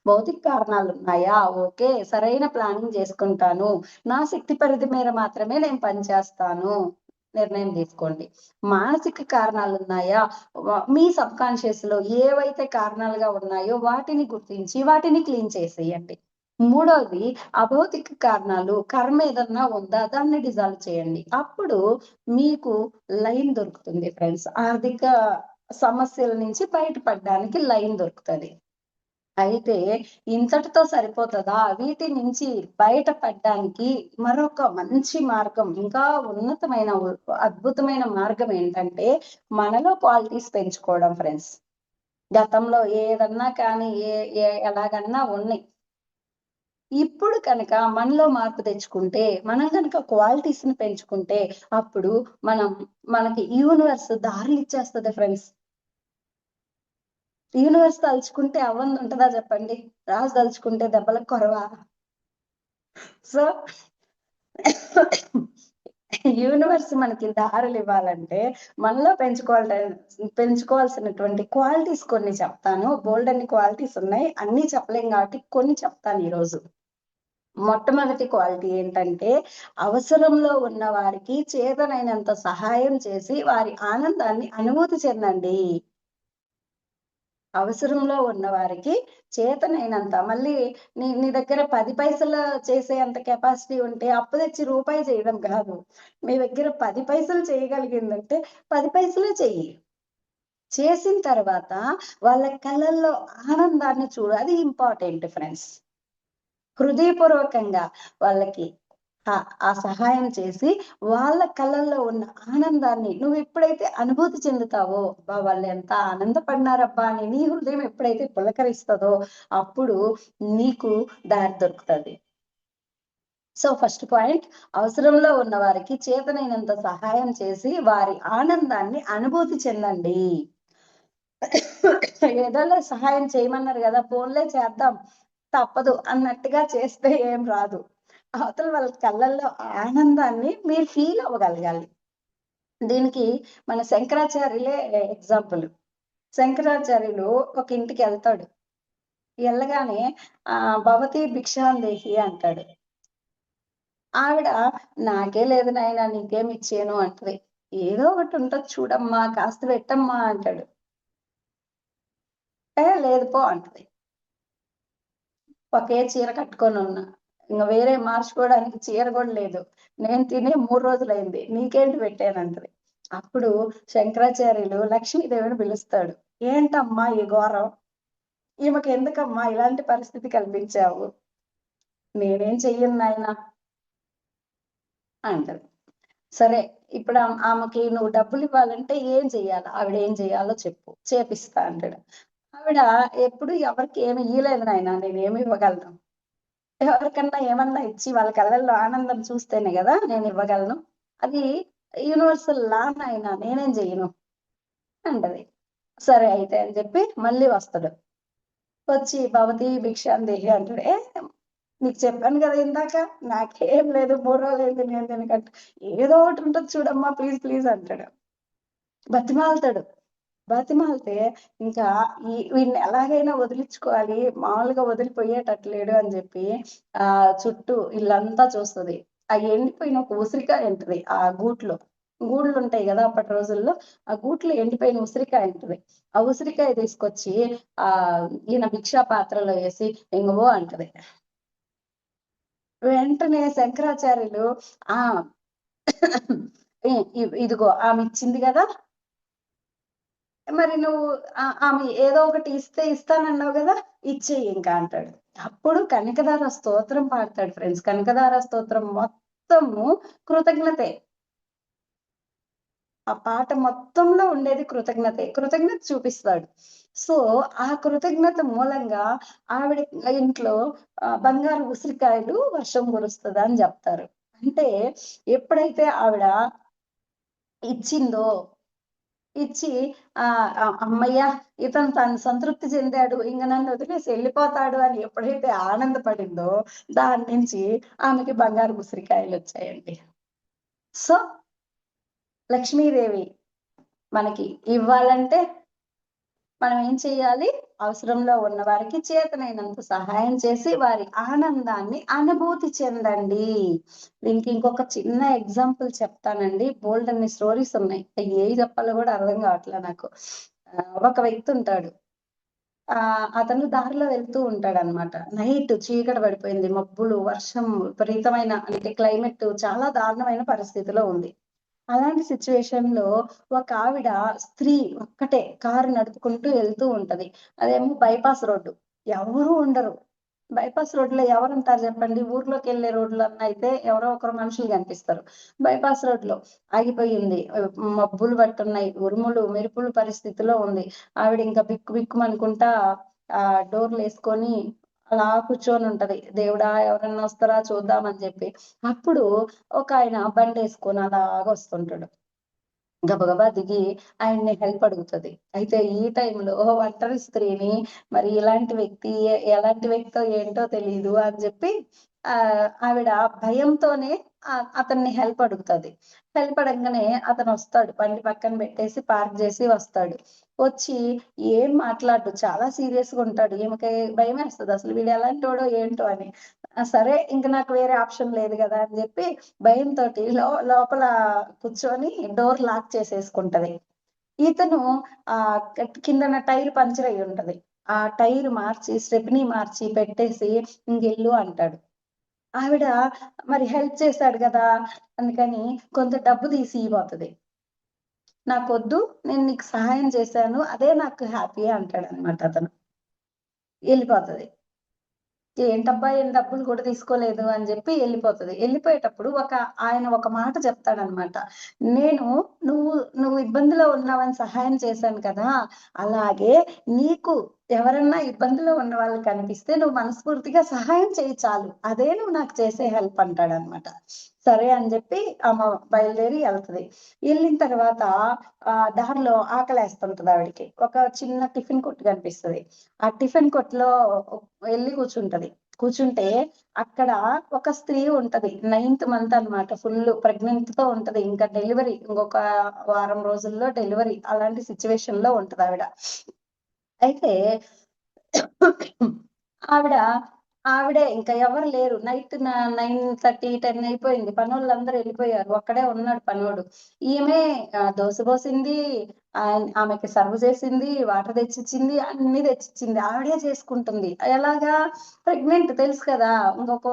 భౌతిక కారణాలున్నాయా? ఓకే. సరైన ప్లానింగ్ జేసుకుంటాను. నా శక్తి పరిధి మేర మాత్రమే నేను పని చేస్తాను. నిర్ణయం తీసుకోండి. మానసిక కారణాలున్నాయా? మీ సబ్‌కాన్షియస్‌లో ఏవైతే కారణాలుగా ఉన్నాయో వాటిని గుర్తించి వాటిని క్లీన్ చేసేయండి. మూడోది అభౌతిక కారణాలు. కర్మ ఏదన్నా ఉందా? దాన్ని డిజాల్వ్ చేయండి. అప్పుడు మీకు లైన్ దొరుకుతుంది ఫ్రెండ్స్. ఆర్థిక సమస్యల నుంచి బయటపడడానికి లైన్ దొరుకుతది. అయితే ఇంతటితో సరిపోతదా? వీటి నుంచి బయటపడ్డానికి మరొక మంచి మార్గం, ఇంకా ఉన్నతమైన అద్భుతమైన మార్గం ఏంటంటే, మనలో క్వాలిటీస్ పెంచుకోవడం ఫ్రెండ్స్. గతంలో ఏదన్నా కానీ, ఎలాగన్నా ఉన్నయి. ఇప్పుడు కనుక మనలో మార్పు తెచ్చుకుంటే, మనం కనుక క్వాలిటీస్ ని పెంచుకుంటే, అప్పుడు మనకి యూనివర్స్ దారులిచ్చేస్తది ఫ్రెండ్స్. యూనివర్స్ తలుచుకుంటే అవ్వంది ఉంటదా చెప్పండి? రాజు తలుచుకుంటే దెబ్బలకు కొరవా? సో యూనివర్స్ మనకి దారులు ఇవ్వాలంటే మనలో పెంచుకోవాల్సినటువంటి క్వాలిటీస్ కొన్ని చెప్తాను. బోల్డన్ని క్వాలిటీస్ ఉన్నాయి. అన్నీ చెప్పలేం కాబట్టి కొన్ని చెప్తాను ఈరోజు. మొట్టమొదటి క్వాలిటీ ఏంటంటే, అవసరంలో ఉన్న వారికి చేతనైనంత సహాయం చేసి వారి ఆనందాన్ని అనుభూతి చెందండి. అవసరంలో ఉన్నవారికి చేతనైనంత మళ్ళీ నీ దగ్గర 10 పైసలు చేసే అంత కెపాసిటీ ఉంటే అప్పు తెచ్చి రూపాయి చేయడం కాదు. మీ దగ్గర 10 పైసలు చేయగలిగిందంటే 10 పైసలే చెయ్యి. చేసిన తర్వాత వాళ్ళ కళ్ళల్లో ఆనందాన్ని చూడు. అది ఇంపార్టెంట్ ఫ్రెండ్స్. హృదయపూర్వకంగా వాళ్ళకి ఆ సహాయం చేసి వాళ్ళ కళ్ళల్లో ఉన్న ఆనందాన్ని నువ్వు ఎప్పుడైతే అనుభూతి చెందుతావో, అబ్బా! వాళ్ళెంత ఆనందపడినారబ్బా అని నీ హృదయం ఎప్పుడైతే పులకరిస్తదో అప్పుడు నీకు దారి దొరుకుతది. సో, ఫస్ట్ పాయింట్, అవసరంలో ఉన్న వారికి చేతనైనంత సహాయం చేసి వారి ఆనందాన్ని అనుభూతి చెందండి. ఏదోలే సహాయం చేయమన్నారు గదా! పోన్లే చేద్దాం. తప్పదు అన్నట్టుగా చేస్తే ఏం రాదు. అవతల వాళ్ళ కళ్ళల్లో ఆనందాన్ని మీరు ఫీల్ అవ్వగలగాలి. దీనికి మన శంకరాచార్యులే ఎగ్జాంపుల్. శంకరాచార్యులు ఒక ఇంటికెళ్తాడు. ఎళ్ళగానే భవతి భిక్షాందేహి అంటాడు. ఆవిడ నాకే లేదు నాయనా నీకేమిచ్చేను అంటది. ఏదో ఒకటి ఉంటది చూడమ్మా కాస్త పెట్టమ్మా అంటాడు. లేదు పో అంటది. ఒకే చీర కట్టుకొనున్నా. ఇంగ వేరే మార్చుకోవడానికి చీర గూడా లేదు. నేను తిని 3 రోజులైంది. నీకేంటి పెట్టానంటది. అప్పుడు శంకరాచార్యులు లక్ష్మీదేవిని పిలుస్తాడు. ఏంటమ్మా ఈ ఘోరం? ఈమెకెందుకమ్మా ఇలాంటి పరిస్థితి కల్పించావు? నేనేం చెయ్యను నాయనా అంటది. సరే ఇప్పుడు ఆమెకి నువ్వు డబ్బులివ్వాలంటే ఏం చెయ్యాలి? ఆవిడేం చెయ్యాలో చెప్పు. చేపిస్తా అంటాడు. ఆవిడ ఎప్పుడు ఎవరికీ ఏమి ఇయ్యలేదు నాయనా నేనేమి ఇవ్వగలను? ఎవరికన్నా ఏమన్నా ఇచ్చి వాళ్ళ కళ్ళల్లో ఆనందం చూస్తేనే గదా నేనివ్వగలను. అది యూనివర్సల్ లా నాయనా నేనేం జెయ్యను అంటది. సరే అయితే అని జెప్పి మళ్ళీ వస్తడు. వచ్చి భవతి భిక్షాందేహి అంటాడు. నీకు చెప్పాను గదా ఇందాక నాకేం లేదు 3 రోజులైంది నేను తినకంట. ఏదో ఒకటి ఉంటది చూడమ్మా ప్లీజ్ ప్లీజ్ అంటాడు. బతిమాలుతాడు. బతిమాలితే ఇంకా వీడిని ఎలాగైనా వదిలించుకోవాలి. మామూలుగా వదిలిపోయేటట్టు లేడు అని జెప్పి చుట్టూ ఇల్లంతా చూస్తది. ఆ ఎండిపోయిన ఒక ఉసిరికాయ ఉంటది ఆ గూట్లో. గూడ్లుంటాయి గదా! అప్పటి రోజుల్లో. ఆ గూట్లో ఎండిపోయిన ఉసిరికాయ ఉంటది. ఆ ఉసిరికాయ తీసుకొచ్చి ఈయన భిక్షా పాత్రలో ఏసి ఇంగో అంటది. వెంటనే శంకరాచార్యులు ఆ! ఇదిగో ఆమిచ్చింది గదా! మరి నువ్వు ఆమె ఏదో ఒకటి ఇస్తానన్నావు గదా! ఇచ్చేయి ఇంకా అంటాడు. అప్పుడు కనకదార స్తోత్రం పాడతాడు ఫ్రెండ్స్. కనకదార స్తోత్రం మొత్తము కృతజ్ఞతే. ఆ పాట మొత్తంలో ఉండేది కృతజ్ఞతే. కృతజ్ఞత చూపిస్తాడు. సో, ఆ కృతజ్ఞత మూలంగా ఆవిడ ఇంట్లో బంగారు ఉసిరికాయలు వర్షం కురుస్తదని జెప్తారు. అంటే ఎప్పుడైతే ఆవిడ ఇచ్చిందో ఇచ్చి హమ్మయ్య! ఇతను తను సంతృప్తి చెందాడు. ఇంక నన్నొదిలేసి ఎళ్ళిపోతాడు అని ఎప్పుడైతే ఆనందపడిందో, దాని నుంచి ఆమెకి బంగారు ఉసిరికాయలొచ్చాయండి. సో, లక్ష్మీదేవి మనకి ఇవ్వాలంటే మనం ఏం చేయాలి? అవసరంలో ఉన్న వారికి చేతనైనంత సహాయం చేసి వారి ఆనందాన్ని అనుభూతి చెందండి. దీనికి ఇంకొక చిన్న ఎగ్జాంపుల్ చెప్తానండి. బోలెడన్ని స్టోరీస్ ఉన్నాయి. ఏవి చెప్పాలో గూడా అర్థం గావట్లే నాకు. ఒక వ్యక్తి ఉంటాడు. అతను దారిలో వెళ్తూ ఉంటాడనమాట. నైట్ చీకటి పడిపోయింది. మబ్బులు, వర్షం విపరీతమైన అంటే క్లైమేట్ చాలా దారుణమైన పరిస్థితిలో ఉంది. అలాంటి సిట్యుయేషన్‌లో ఒకావిడ స్త్రీ ఒక్కటే కారు నడుపుకుంటూ ఎళ్తూ ఉంటది. అదేమో బైపాస్ రోడ్డు. ఎవ్వరూ ఉండరు. బైపాస్ రోడ్‌లో ఎవరుంటారు జెప్పండి? ఊర్లోకెళ్ళే రోడ్లన్నా అయితే ఎవరో ఒకరు మనుషులు గనిపిస్తారు. బైపాస్ రోడ్‌లో ఆగిపోయింది. మబ్బులు పట్టున్నాయి. ఉరుములు, మెరుపులు పరిస్థితిలో ఉంది. ఆవిడింక బిక్కు బిక్కుమనుకుంటా డోర్‌లేసుకొని అలా కూర్చొని ఉంటది. దేవుడా ఎవరన్నా వస్తారా చూద్దామని చెప్పి. అప్పుడు ఒక ఆయన బండేసుకొని అలాగా వస్తుంటాడు. గబగబా దిగి ఆయన్ని హెల్ప్ అడుగుతది. అయితే ఈ టైంలో ఒంటరి స్త్రీని మరి ఇలాంటి వ్యక్తి ఎలాంటి వ్యక్తో ఏంటో తెలీదు అని చెప్పి ఆవిడ భయంతోనే అతన్ని హెల్ప్ అడుగుతది. హెల్ప్ అడగంగానే అతను వస్తాడు. బండి పక్కన పెట్టేసి పార్క్ చేసి వస్తాడు. వచ్చి ఏం మాట్లాడడు. చాలా సీరియస్‌గా ఉంటాడు. ఈమెకి భయమేస్తది అసలు వీడు ఎలాంటోడో ఏంటో అని. సరే ఇంక నాకు వేరే ఆప్షన్ లేదు గదా! అని జెప్పి భయంతోటి లోపల కూర్చొని డోర్ లాక్ చేసేసుకుంటది. ఇతను కిందన టైర్ పంక్చర్ అయ్యి ఉంటది. ఆ టైర్ మార్చి, స్టెప్నీ మార్చి పెట్టేసి ఇంగెళ్ళు అంటాడు. ఆవిడ మరి హెల్ప్ చేశాడు గదా! అందుకని కొంత డబ్బు తీసి ఇయ్యబోతది. నాకొద్దు. నేను నీకు సహాయం చేశాను. అదే నాకు హ్యాపీ అంటాడనమాట అతను. ఎళ్ళిపోతది. ఏంటబ్బా! ఏం డబ్బులు కూడా తీసుకోలేదు అని జెప్పి ఎళ్ళిపోతది. ఎళ్ళిపోయేటప్పుడు ఆయన ఒక మాట చెప్తాడనమాట. నేను నువ్వు నువ్వు ఇబ్బందిలో ఉన్నావని సహాయం చేశాను కదా! అలాగే నీకు ఎవరన్నా ఇబ్బందిలో ఉన్న వాళ్ళు కనిపిస్తే నువ్వు మనస్ఫూర్తిగా సహాయం చెయ్యి చాలు. అదే నువ్వు నాకు చేసే హెల్ప్ అంటాడనమాట. సరే అని జెప్పి ఆమె బయలుదేరి ఎళ్తది. ఎళ్ళిన తర్వాత దారిలో ఆకలేస్తుంటది ఆవిడకి. ఒక చిన్న టిఫిన్ కొట్టు కనిపిస్తది. ఆ టిఫిన్ కొట్టులో ఎళ్లి కూర్చుంటది. కూర్చుంటే అక్కడ ఒక స్త్రీ ఉంటది. నైన్త్ మంత్ అన్నమాట. ఫుల్లు ప్రెగ్నెంట్‌తో ఉంటది. ఇంకా డెలివరీ ఇంకొక వారం రోజుల్లో డెలివరీ అలాంటి సిట్యుయేషన్‌లో ఉంటదావిడ. అయితే ఆవిడ ఆవిడే ఇంకా ఎవరు లేరు. నైట్ 9:30, 10 అయిపోయింది. పనోళ్ళందరూ ఎళ్ళిపోయారు. ఒక్కడే ఉన్నాడు పనోడు. ఈమె దోస పోసింది, ఆమెకి సర్వ్ చేసింది, వాటర్ తెచ్చిచ్చింది, అన్నీ తెచ్చిచ్చింది. ఆవిడే చేసుకుంటుంది. ఎలాగా? ప్రెగ్నెంట్ తెలుసు కదా! ఇంకొక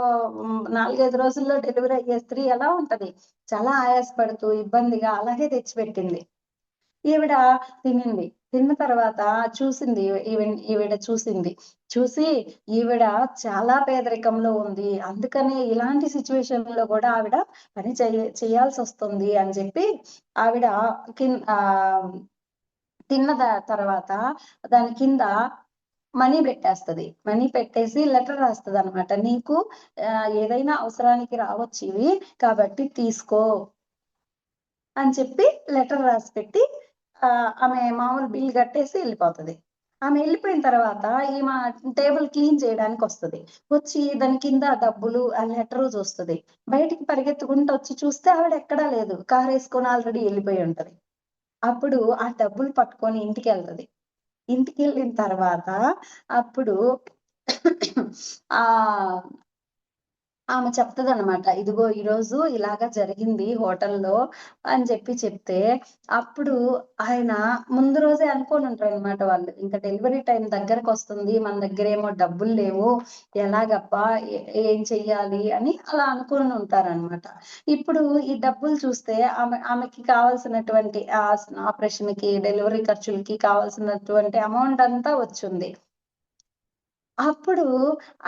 4, 5 రోజుల్లో డెలివరీ అయ్యే స్త్రీ ఎలా ఉంటది? చాలా ఆయాసపడుతూ, ఇబ్బందిగా అలాగే తెచ్చిపెట్టింది. ఈవిడ తినింది. తిన్న తర్వాత చూసింది. ఈవిడ చూసింది. చూసి ఈవిడ చాలా పేదరికంలో ఉంది. అందుకనే ఇలాంటి సిట్యుయేషన్‌లో గూడా ఆవిడ పని చేయాల్సొస్తుంది అని చెప్పి ఆవిడ కిన్ ఆహ్, తిన్న తర్వాత దాని కింద మనీ పెట్టేస్తది. మనీ పెట్టేసి లెటర్ రాస్తదనమాట. నీకు ఏదైనా అవసరానికి రావచ్చివి కాబట్టి తీసుకో అని చెప్పి లెటర్ రాసిపెట్టి ఆమె మామూలు బిల్ కట్టేసి ఎళ్ళిపోతది. ఆమె ఎళ్ళిపోయిన తర్వాత ఈమె టేబుల్ క్లీన్ చేయడానికొస్తది. వచ్చి దాని కింద డబ్బులు, ఆ లెటరు చూస్తది. బయటికి పరిగెత్తుకుంటూ వచ్చి చూస్తే ఆవిడ ఎక్కడా లేదు. కారేసుకొని ఆల్రెడీ ఎళ్ళిపోయి ఉంటది. అప్పుడు ఆ డబ్బులు పట్టుకొని ఇంటికెళ్తది. ఇంటికెళ్ళిన తర్వాత అప్పుడు ఆహ్ ఆమె చెప్తదనమాట. ఇదిగో ఈరోజు ఇలాగ జరిగింది హోటల్‌లో అని చెప్తే, అప్పుడు ఆయన ముందు రోజే అనుకోనుంటారనమాట వాళ్ళు. ఇంక డెలివరీ టైమ్ దగ్గరకొస్తుంది. మన దగ్గరేమో డబ్బులు లేవు. ఎలాగబ్బా! ఏం చెయ్యాలి అని అలా అనుకోనుంటారనమాట. ఇప్పుడు ఈ డబ్బులు చూస్తే ఆమెకి కావాల్సినటువంటి ఆపరేషన్‌కి, డెలివరీ ఖర్చులకి కావాల్సినటువంటి అమౌంట్ అంతా వచ్చుంది. అప్పుడు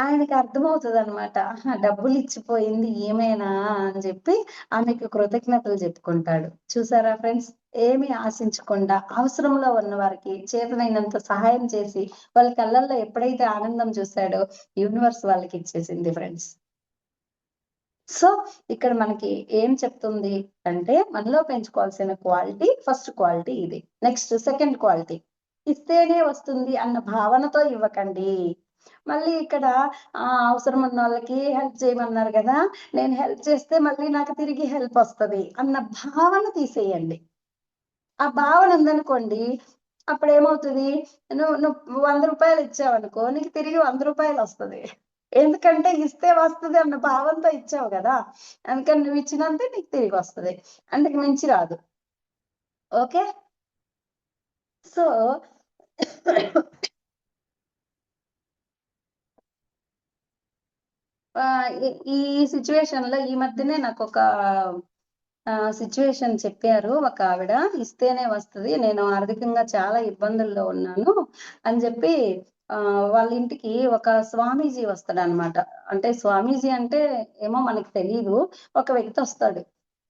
ఆయనకి అర్థమవుతదనమాట. ఆహా! డబ్బులిచ్చిపోయింది ఈమేనా అని జెప్పి ఆమెకి కృతజ్ఞతలు జెప్పుకుంటాడు. చూసారా ఫ్రెండ్స్? ఏమి ఆశించకుండా అవసరంలో ఉన్న వారికి చేతనైనంత సహాయం చేసి వాళ్ళ కళ్ళల్లో ఎప్పుడైతే ఆనందం చూసాడో యూనివర్స్ వాళ్ళకిచ్చేసింది ఫ్రెండ్స్. సో, ఇక్కడ మనకి ఏం చెప్తుంది అంటే మనలో పెంచుకోవాల్సిన క్వాలిటీ ఫస్ట్ క్వాలిటీ ఇది. నెక్స్ట్ సెకండ్ క్వాలిటీ ఇస్తేనే వస్తుంది అన్న భావనతో ఇవ్వకండి. మళ్ళీ ఇక్కడ అవసరం ఉన్నోళ్ళకి హెల్ప్ చేయమన్నారు గదా! నేను హెల్ప్ చేస్తే మళ్ళీ నాకు తిరిగి హెల్పొస్తది అన్న భావన తీసేయండి. ఆ భావన ఉందనుకోండి అప్పుడేమవుతది నువ్వు రూ. 100 ఇచ్చావనుకో నీకు తిరిగి రూ. 100 ఎందుకంటే ఇస్తే వస్తది అన్న భావంతో ఇచ్చావు గదా! అందుకని నువ్విచ్చినంతే నీకు తిరిగొస్తది. అంతకు మించి రాదు. ఓకే. సో ఈ సిట్యుయేషన్‌లో ఈ మధ్యనే నాకొక సిట్యుయేషన్ చెప్పారు ఒక ఆవిడ. ఇస్తేనే వస్తది. నేను ఆర్థికంగా చాలా ఇబ్బందుల్లో ఉన్నాను అని జెప్పి వాళ్ళ ఇంటికి ఒక స్వామీజీ వస్తాడనమాట. అంటే స్వామీజీ అంటే ఏమో మనకు తెలీదు. ఒక వ్యక్తి వస్తాడు.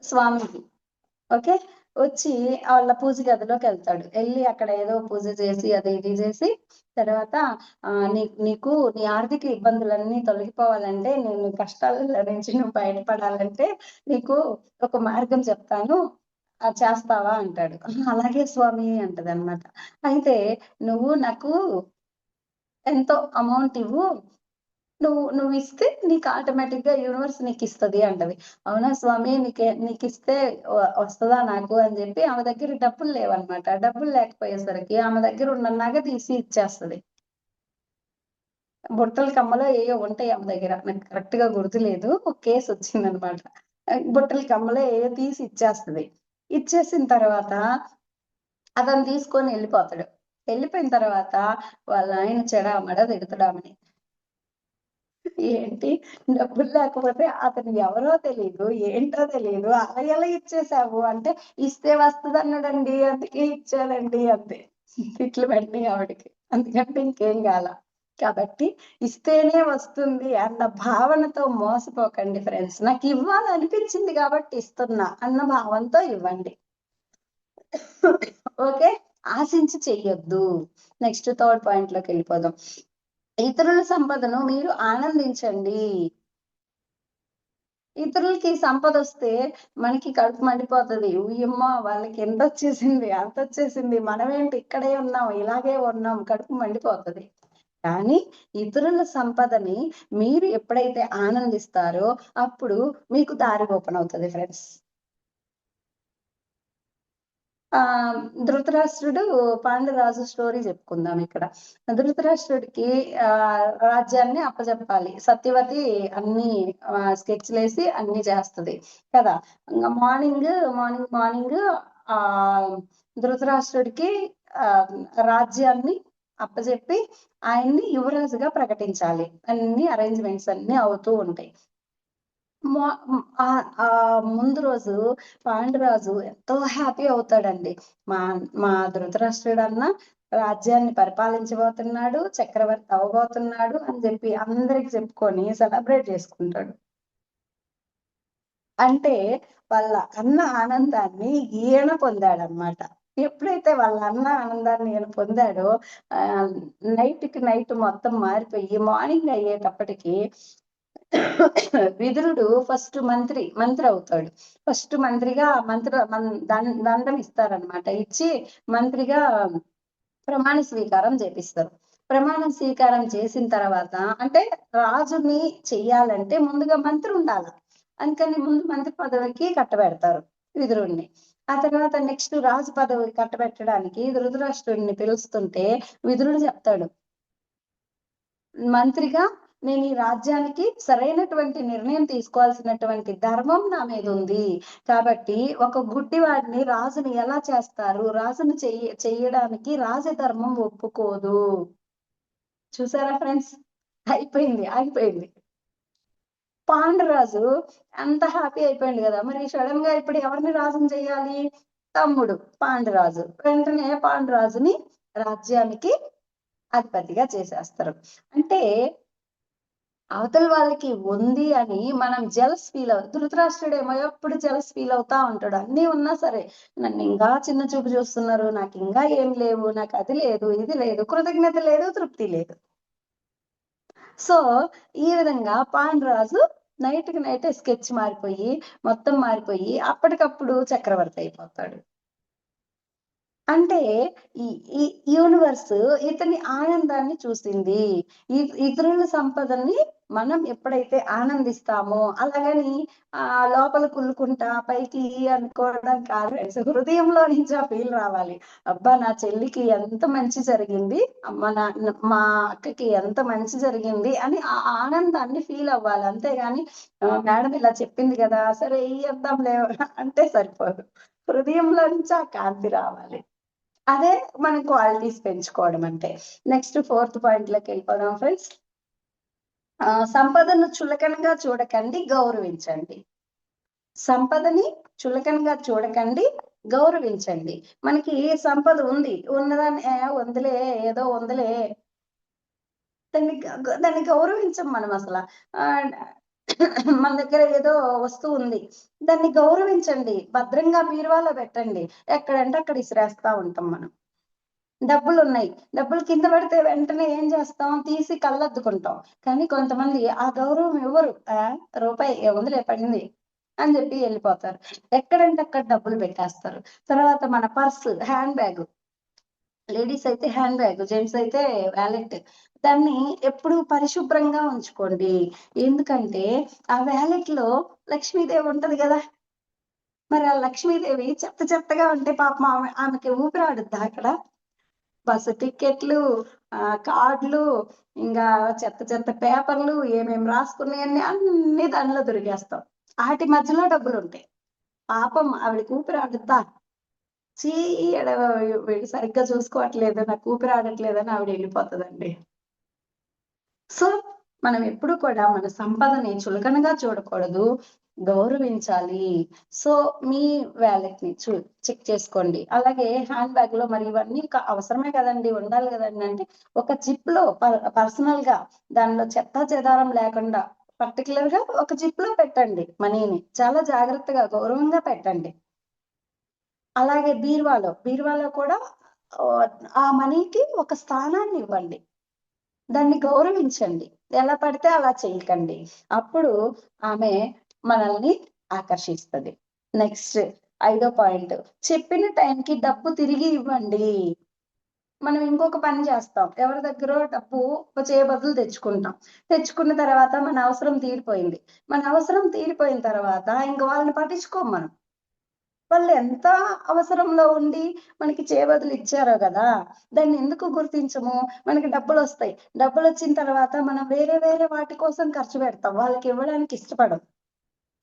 స్వామీజీ. ఓకే. వచ్చి వాళ్ళ పూజ గదిలోకి వెళ్తాడు. వెళ్ళి అక్కడ ఏదో పూజ చేసి అది ఇది చేసి తర్వాత నీకు నీ ఆర్థిక ఇబ్బందులన్నీ తొలగిపోవాలంటే, నేను కష్టాల నుంచి నువ్వు బయటపడాలంటే నీకు ఒక మార్గం చెప్తాను. అది చేస్తావా అంటాడు. అలాగే స్వామి అంటదనమాట. అయితే నువ్వు నాకు ఎంతో అమౌంట్ ఇవ్వు. నువ్విస్తే నీకు ఆటోమేటిక్‌గా యూనివర్స్ నీకిస్తది అంటది. అవునా స్వామి నీకిస్తే వస్తదా నాకు అని జెప్పి ఆమె దగ్గర డబ్బులు లేవన్నమాట. డబ్బులు లేకపోయేసరికి ఆమె దగ్గర ఉన్న నగ తీసి ఇచ్చేస్తది. బుట్టల కమ్మలో ఏయో ఉంటాయి ఆమె దగ్గర. నాకు కరెక్ట్‌గా గుర్తులేదు. ఒక కేసొచ్చిందన్నమాట. బుట్టల కమ్మలో ఏయో తీసి ఇచ్చేస్తది. ఇచ్చేసిన తర్వాత అతను తీసుకొని ఎళ్ళిపోతాడు. ఎళ్ళిపోయిన తర్వాత వాళ్ళ ఆయన చెడామడా తిడతాడామెని. ఏంటి డబ్బులు లేకపోతే అతను ఎవరో తెలీదు, ఏంటో తెలీదు. అలా ఎలా ఇచ్చేసావు అంటే, ఇస్తే వస్తదన్నాడండి. అందుకే ఇచ్చానండి అంతే. తిట్లు పడినాయి ఆవిడకి. అందుకంటే ఇంకేం గాల. కాబట్టి ఇస్తేనే వస్తుంది అన్న భావనతో మోసపోకండి ఫ్రెండ్స్. నాకివ్వాలనిపించింది కాబట్టి ఇస్తున్నా అన్న భావంతో ఇవ్వండి. ఓకే. ఆశించి చెయ్యొద్దు. నెక్స్ట్ థర్డ్ పాయింట్‌లోకెళ్ళిపోదాం. ఇతరుల సంపదను మీరు ఆనందించండి. ఇతరులకి సంపదొస్తే మనకి కడుపు మండిపోతది. ఓయమ్మా! వాళ్ళకి ఎంతొచ్చేసింది, అంతొచ్చేసింది. మనమేంటి ఇక్కడే ఉన్నాం, ఇలాగే ఉన్నాం కడుపు మండిపోతది. కానీ ఇతరుల సంపదని మీరు ఎప్పుడైతే ఆనందిస్తారో అప్పుడు మీకు దారి ఓపెన్ అవుతది ఫ్రెండ్స్. ధృతరాష్ట్రుడు పాండురాజు స్టోరీ చెప్పుకుందాం ఇక్కడ. ధృతరాష్ట్రుడికి రాజ్యాన్ని అప్పజెప్పాలి. సత్యవతి అన్ని స్కెచ్‌లేసి అన్ని చేస్తది కదా! ఇంగ మార్నింగ్ ధృతరాష్ట్రుడికి ఆహ్, రాజ్యాన్ని అప్పజెప్పి ఆయన్ని యువరాజుగా ప్రకటించాలి. అన్ని అరేంజ్‌మెంట్స్ అన్నీ అవుతూ ఉంటాయి. మొ హ్మ్. ముందు రోజు పాండురాజు ఎంతో హ్యాపీ అవుతాడండి. మా మా ధృతరాష్ట్రుడన్న రాజ్యాన్ని పరిపాలించబోతున్నాడు, చక్రవర్తి అవ్వబోతున్నాడు అని జెప్పి అందరికి చెప్పుకొని సెలబ్రేట్ చేసుకుంటాడు. అంటే వాళ్ళ అన్న ఆనందాన్ని ఈయన పొందాడన్నమాట. ఎప్పుడైతే వాళ్ళ అన్న ఆనందాన్ని ఈయన పొందాడో ఆహ్, నైట్‌కి నైట్ మొత్తం మారిపోయి మార్నింగ్ అయ్యేటప్పటికి విదురుడు ఫస్ట్ మంత్రి అవుతాడు. ఫస్ట్ మంత్రిగా దండం ఇస్తారనమాట. ఇచ్చి మంత్రిగా ప్రమాణ స్వీకారం చేపిస్తారు. ప్రమాణ స్వీకారం చేసిన తర్వాత అంటే రాజుని చెయ్యాలంటే ముందుగా మంత్రి ఉండాల. అందుకని ముందు మంత్రి పదవికి కట్టబెడతారు విదురుడిని. ఆ తర్వాత నెక్స్ట్ రాజు పదవి కట్టబెట్టడానికి ధృతరాష్ట్రుడిని పిలుస్తుంటే విదురుడు చెప్తాడు. మంత్రిగా నేను ఈ రాజ్యానికి సరైనటువంటి నిర్ణయం తీసుకోవాల్సినటువంటి ధర్మం నా మీదుంది. కాబట్టి ఒక గుడ్డివాడిని రాజుని ఎలా చేస్తారు? రాజుని చెయ్యడానికి రాజధర్మం ఒప్పుకోదు. చూసారా ఫ్రెండ్స్? ఆగిపోయింది. పాండురాజు అంత హ్యాపీ అయిపోయిండు గదా! మరి సడెన్‌గా ఇప్పుడు ఎవరిని రాజుని చెయ్యాలి? తమ్ముడు పాండురాజు. వెంటనే పాండురాజుని రాజ్యానికి అధిపతిగా చేసేస్తారు. అంటే అవతల వాళ్ళకి ఉంది అని మనం ధృతరాష్ట్రుడేమో ఎప్పుడు జెలస్ ఫీల్ అవుతా ఉంటాడు. అన్నీ ఉన్నా సరే నన్నింకా చిన్న చూపు చూస్తున్నారు. నాకింకా ఏం లేవు. నాకది లేదు, ఇది లేదు. కృతజ్ఞత లేదు, తృప్తి లేదు. సో, ఈ విధంగా పాండురాజు నైట్‌కి నైటే స్కెచ్ మారిపోయి, మొత్తం మారిపోయి అప్పటికప్పుడు చక్రవర్తి అయిపోతాడు. అంటే ఈ ఈ యూనివర్స్ ఇతని ఆనందాన్ని చూసింది. ఇతరుల సంపదని మనం ఎప్పుడైతే ఆనందిస్తామో అలాగని లోపల కుళ్ళుకుంటా పైకి అనుకోవడం కాదు ఫ్రెండ్స్. హృదయంలో నుంచి ఆ ఫీల్ రావాలి. అబ్బా! నా చెల్లికి ఎంత మంచి జరిగింది. మా అక్కకి ఎంత మంచి జరిగింది అని ఆ ఆనందాన్ని ఫీల్ అవ్వాలి. అంతేగాని మేడం ఇలా చెప్పింది గదా! సరే ఇయ్యేద్దాంలే అంటే సరిపోదు. హృదయంలో నుంచి ఆ కాంతి రావాలి. అదే మన క్వాలిటీస్ పెంచుకోవడం అంటే. నెక్స్ట్ ఫోర్త్ పాయింట్‌లోకెళ్ళిపోదాం ఫ్రెండ్స్. సంపదను చులకనగా చూడకండి, గౌరవించండి. సంపదని చులకనగా చూడకండి, గౌరవించండి. మనకి సంపద ఉంది. ఉన్నదాన్ని ఉందిలే ఏదో ఉందిలే దాన్ని గౌరవించం మనమసల. ఆహ్, మన దగ్గర ఏదో వస్తువు ఉంది, దాన్ని గౌరవించండి, భద్రంగా బీరువాలో పెట్టండి. ఎక్కడంటే అక్కడ ఇసిరేస్తా ఉంటాం మనం. డబ్బులు ఉన్నాయి, డబ్బులు కింద పడితే వెంటనే ఏం చేస్తాం, తీసి కళ్ళద్దుకుంటాం. కానీ కొంతమంది ఆ గౌరవం ఇవ్వరు. రూపాయి ఏముందిలే పడింది అని చెప్పి వెళ్ళిపోతారు. ఎక్కడంటే అక్కడ డబ్బులు పెట్టేస్తారు. తర్వాత మన పర్సు, హ్యాండ్ బ్యాగ్, లేడీస్ అయితే హ్యాండ్ బ్యాగ్, జెంట్స్ అయితే వ్యాలెట్, దాన్ని ఎప్పుడు పరిశుభ్రంగా ఉంచుకోండి. ఎందుకంటే ఆ వ్యాలెట్ లో లక్ష్మీదేవి ఉంటది కదా. మరి ఆ లక్ష్మీదేవి చెత్త చెత్తగా ఉంటే పాపం ఆమెకి ఊపిరాడుద్దా అక్కడ? బస్సు టికెట్లు, కార్డులు, ఇంకా చెత్త చెత్త పేపర్లు, ఏమేమి రాసుకున్నాయన్ని అన్ని దానిలో దొరికేస్తాం. వాటి మధ్యలో డబ్బులు ఉంటాయి. పాపం ఆవిడకి ఊపిరాడుద్దా? చీ, వీడు సరిగ్గా చూసుకోవట్లేదు, నాకు ఊపిరాడట్లేదని ఆవిడ వెళ్ళిపోతుందండి. సో మనం ఎప్పుడు కూడా మన సంపదని చులకనగా చూడకూడదు, గౌరవించాలి. సో మీ వ్యాలెట్ ని చెక్ చేసుకోండి. అలాగే హ్యాండ్ బ్యాగ్ లో మరి ఇవన్నీ అవసరమే కదండి, ఉండాలి కదండి. అంటే ఒక జిప్ లో పర్సనల్ గా దానిలో చెత్త చెదారం లేకుండా పర్టికులర్ గా ఒక జిప్ లో పెట్టండి. మనీని చాలా జాగ్రత్తగా గౌరవంగా పెట్టండి. అలాగే బీరువాలో కూడా ఆ మనీకి ఒక స్థానాన్ని ఇవ్వండి, దాన్ని గౌరవించండి. ఎలా పడితే అలా చేయకండి. అప్పుడు ఆమె మనల్ని ఆకర్షిస్తుంది. నెక్స్ట్ 5వ పాయింట్, చెప్పిన టైంకి డబ్బు తిరిగి ఇవ్వండి. మనం ఇంకొక పని చేస్తాం, ఎవరి దగ్గర డబ్బు చేయబదులు తెచ్చుకుంటాం. తెచ్చుకున్న తర్వాత మన అవసరం తీరిపోయింది. మన అవసరం తీరిపోయిన తర్వాత ఇంక వాళ్ళని పట్టించుకోం మనం. వాళ్ళు ఎంత అవసరంలో ఉండి మనకి చేయబదులు ఇచ్చారో కదా, దాన్ని ఎందుకు గుర్తించము? మనకి డబ్బులు వస్తాయి, డబ్బులు వచ్చిన తర్వాత మనం వేరే వేరే వాటి కోసం ఖర్చు పెడతాం, వాళ్ళకి ఇవ్వడానికి ఇష్టపడం.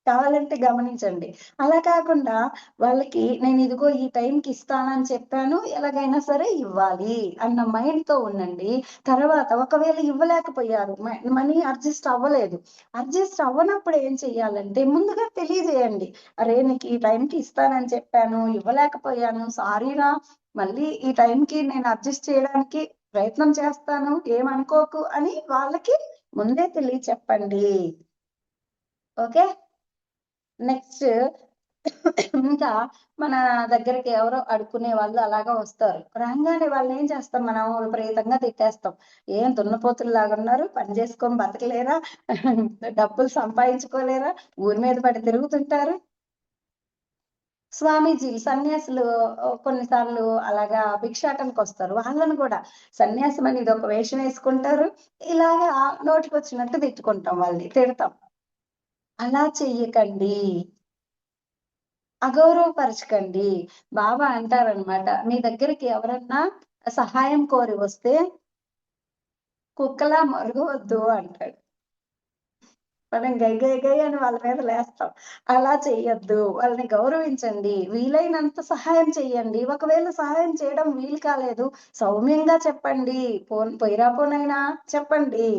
కావాలంటే గమనించండి. అలా కాకుండా వాళ్ళకి నేను ఇదిగో ఈ టైంకి ఇస్తానని చెప్పాను, ఎలాగైనా సరే ఇవ్వాలి అన్న మైండ్ తో ఉండండి. తర్వాత ఒకవేళ ఇవ్వలేకపోయారు, మనీ అడ్జస్ట్ అవ్వలేదు, అడ్జస్ట్ అవ్వనప్పుడు ఏం చెయ్యాలంటే ముందుగా తెలియజేయండి. అరే నీకు ఈ టైంకి ఇస్తానని చెప్పాను, ఇవ్వలేకపోయాను, సారీరా, మళ్ళీ ఈ టైంకి నేను అడ్జస్ట్ చేయడానికి ప్రయత్నం చేస్తాను, ఏమనుకోకు అని వాళ్ళకి ముందే చెప్పండి. ఓకే. నెక్స్ట్ ఇంకా మన దగ్గరికి ఎవరో అడుక్కునే వాళ్ళు అలాగా వస్తారు. రాంగానే వాళ్ళని ఏం చేస్తాం, మనం విపరీతంగా తిట్టేస్తాం. ఏం దున్నపోతుల్లాగా ఉన్నారు, పని చేసుకొని బతకలేరా, డబ్బులు సంపాదించుకోలేరా, ఊరి మీద పడి తిరుగుతుంటారు. స్వామీజీలు, సన్యాసులు కొన్నిసార్లు అలాగా భిక్షాటనకు వస్తారు. వాళ్ళని కూడా సన్యాసం అని ఇదొక వేషం వేసుకుంటారు. ఇలాగా నోటికొచ్చినట్టు తిట్టుకుంటాం, వాళ్ళని తిడతాం. అలా చెయ్యకండి, అగౌరవపరచకండి. బాబా అంటారనమాట, మీ దగ్గరికి ఎవరన్నా సహాయం కోరి వస్తే కుక్కలా మరగవద్దు అంటాడు. మనం గై గై గై అని వాళ్ళ మీద లేస్తాం. అలా చెయ్యొద్దు, వాళ్ళని గౌరవించండి, వీలైనంత సహాయం చెయ్యండి. ఒకవేళ సహాయం చేయడం వీలు కాలేదు, సౌమ్యంగా చెప్పండి, పోయిరా పోనైనా చెప్పండి.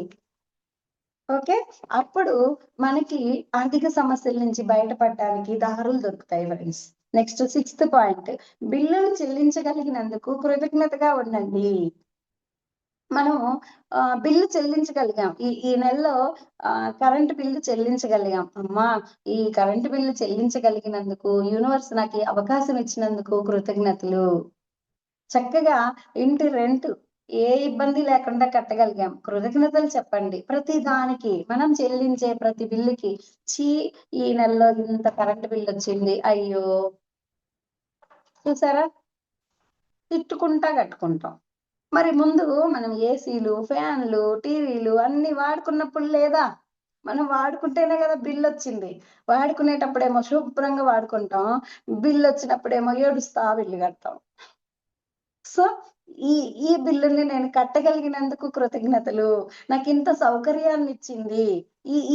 ఓకే. అప్పుడు మనకి ఆర్థిక సమస్యల నుంచి బయటపడడానికి దారులు దొరుకుతాయి ఫ్రెండ్స్. నెక్స్ట్ 6th పాయింట్, బిల్లులు చెల్లించగలిగినందుకు కృతజ్ఞతగా ఉండండి. మనము బిల్లు చెల్లించగలిగాం. ఈ నెలలో కరెంట్ బిల్లు చెల్లించగలిగాం. అమ్మా, ఈ కరెంట్ బిల్లు చెల్లించగలిగినందుకు యూనివర్స్ నాకు అవకాశం ఇచ్చినందుకు కృతజ్ఞతలు. చక్కగా ఇంటి రెంట్ ఏ ఇబ్బంది లేకుండా కట్టగలిగాం, కృతజ్ఞతలు చెప్పండి. ప్రతి దానికి మనం చెల్లించే ప్రతి బిల్లుకి, ఈ నెలలో ఇంత కరెంట్ బిల్లు వచ్చింది, అయ్యో, చూసారా, తిట్టుకుంటా కట్టుకుంటాం. మరి ముందు మనం ఏసీలు, ఫ్యాన్లు, టీవీలు అన్ని వాడుకున్నప్పుడు లేదా? మనం వాడుకుంటేనే కదా బిల్ వచ్చింది. వాడుకునేటప్పుడేమో శుభ్రంగా వాడుకుంటాం, బిల్ వచ్చినప్పుడేమో ఏడుస్తా బిల్లు కడతాం. సో ఈ ఈ బిల్లుని నేను కట్టగలిగినందుకు కృతజ్ఞతలు. నాకింత సౌకర్యాన్ని ఇచ్చింది.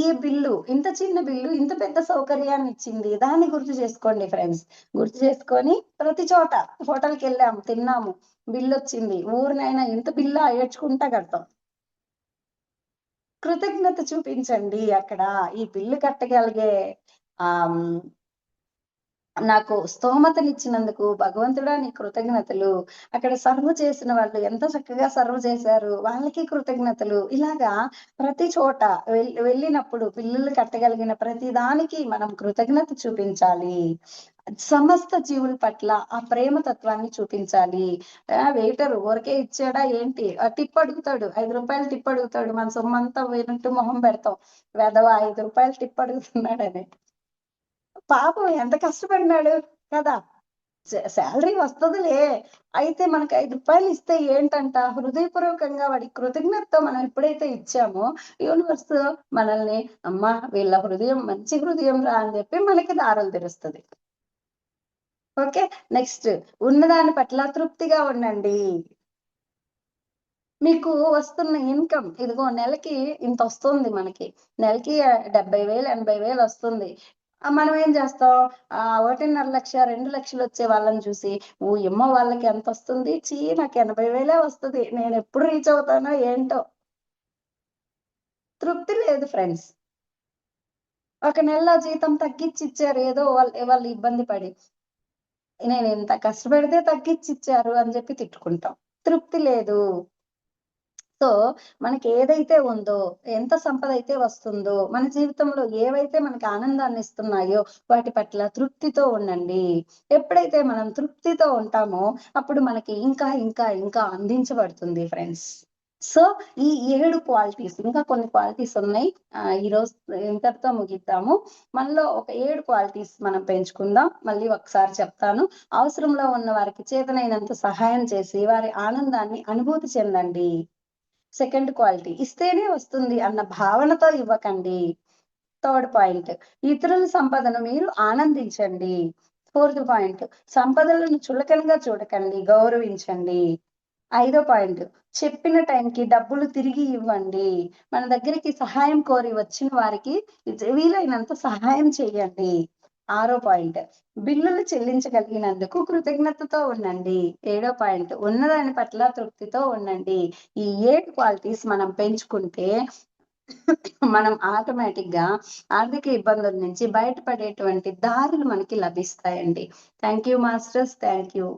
ఈ బిల్లు, ఇంత చిన్న బిల్లు ఇంత పెద్ద సౌకర్యాన్ని ఇచ్చింది. దాన్ని గుర్తు చేసుకోండి ఫ్రెండ్స్. గుర్తు చేసుకొని ప్రతి చోట హోటల్‌కెళ్ళాము, తిన్నాము, బిల్లొచ్చింది, ఊరినైనా ఇంత బిల్లా ఏడ్చుకుంటా కడతాం. కృతజ్ఞత చూపించండి అక్కడ. ఈ బిల్లు కట్టగలిగే ఆహ్, నాకు స్తోమతనిచ్చినందుకు భగవంతుడా నీ కృతజ్ఞతలు. అక్కడ సర్వ్ చేసిన వాళ్ళు ఎంత చక్కగా సర్వ్ చేశారు. వాళ్ళకి కృతజ్ఞతలు. ఇలాగా ప్రతి చోట వెళ్ళినప్పుడు పిల్లలు కట్టగలిగిన ప్రతి దానికి మనం కృతజ్ఞత చూపించాలి. సమస్త జీవుల పట్ల ఆ ప్రేమ తత్వాన్ని చూపించాలి. వెయిటర్ ఊరికే ఇచ్చాడా ఏంటి? టిప్ అడుగుతాడు. రూ. 5 టిప్ అడుగుతాడు. మన సొమ్మంతా పోయినట్టు మొహం పెడతాం. వెధవ రూ. 5 టిప్ అడుగుతున్నాడని. పాపం ఎంత కష్టపడినాడు కదా! సాలరీ వస్తదిలే. అయితే మనకు రూ. 5 ఇస్తే ఏంటంట, హృదయపూర్వకంగా వాడికి కృతజ్ఞతతో మనం ఎప్పుడైతే ఇచ్చామో, యూనివర్స్ మనల్ని అమ్మా! వీళ్ళ హృదయం మంచి హృదయం రా అని చెప్పి మనకి దారులు తెరుస్తది. ఓకే. నెక్స్ట్ ఉన్నదాని పట్ల తృప్తిగా ఉండండి. మీకు వస్తున్న ఇన్‌కమ్ ఇదిగో నెలకి ఇంతొస్తుంది మనకి. నెలకి 70,000, 80,000 వస్తుంది. మనం ఏం చేస్తాం? 1,50,000, 2,00,000 వచ్చే వాళ్ళని చూసి, ఓయమ్మో! వాళ్ళకి ఎంతొస్తుంది? నాకు 80,000 వస్తది. నేనెప్పుడు రీచ్ అవుతానో ఏంటో! తృప్తి లేదు ఫ్రెండ్స్. ఒక నెలలో జీతం తగ్గిచ్చిచ్చారు. ఏదో వాళ్ళు ఇబ్బంది పడి. నేనింత కష్టపడితే తగ్గిచ్చిచ్చారు అని చెప్పి తిట్టుకుంటాం. తృప్తి లేదు. సో, మనకేదైతే ఉందో, ఎంత సంపదైతే వస్తుందో, మన జీవితంలో ఏవైతే మనకి ఆనందాన్నిస్తున్నాయో, వాటి పట్ల తృప్తితో ఉండండి. ఎప్పుడైతే మనం తృప్తితో ఉంటామో, అప్పుడు మనకి ఇంకా, ఇంకా, ఇంకా అందించబడుతుంది ఫ్రెండ్స్. సో, ఈ 7 క్వాలిటీస్ ఇంకా కొన్ని క్వాలిటీస్ ఉన్నాయి. ఈరోజు ఇంతటితో ముగిద్దాము. మనలో ఒక 7 క్వాలిటీస్ మనం పెంచుకుందాం. మళ్ళీ ఒకసారి చెప్తాను. అవసరంలో ఉన్న వారికి చేతనైనంత సహాయం చేసి, వారి ఆనందాన్ని అనుభూతి చెందండి. సెకండ్ క్వాలిటీ ఇస్తేనే వస్తుంది అన్న భావనతో ఇవ్వకండి. థర్డ్ పాయింట్ ఇతరుల సంపదను మీరు ఆనందించండి. ఫోర్త్ పాయింట్ సంపదలను చులకనగా చూడకండి, గౌరవించండి. ఐదో పాయింట్ చెప్పిన టైంకి డబ్బులు తిరిగి ఇవ్వండి. మన దగ్గరికి సహాయం కోరి వచ్చిన వారికి వీలైనంత సహాయం చేయండి. ఆరో పాయింట్ బిల్లులు చెల్లించగలిగినందుకు కృతజ్ఞతతో ఉండండి. ఏడో పాయింట్ ఉన్నదాని పట్ల తృప్తితో ఉండండి. ఈ 7 క్వాలిటీస్ మనం పెంచుకుంటే మనం ఆటోమేటిక్‌గా ఆర్థిక ఇబ్బందుల నుంచి బయటపడేటువంటి దారులు మనకి లభిస్తాయండి. Thank you masters. Thank you.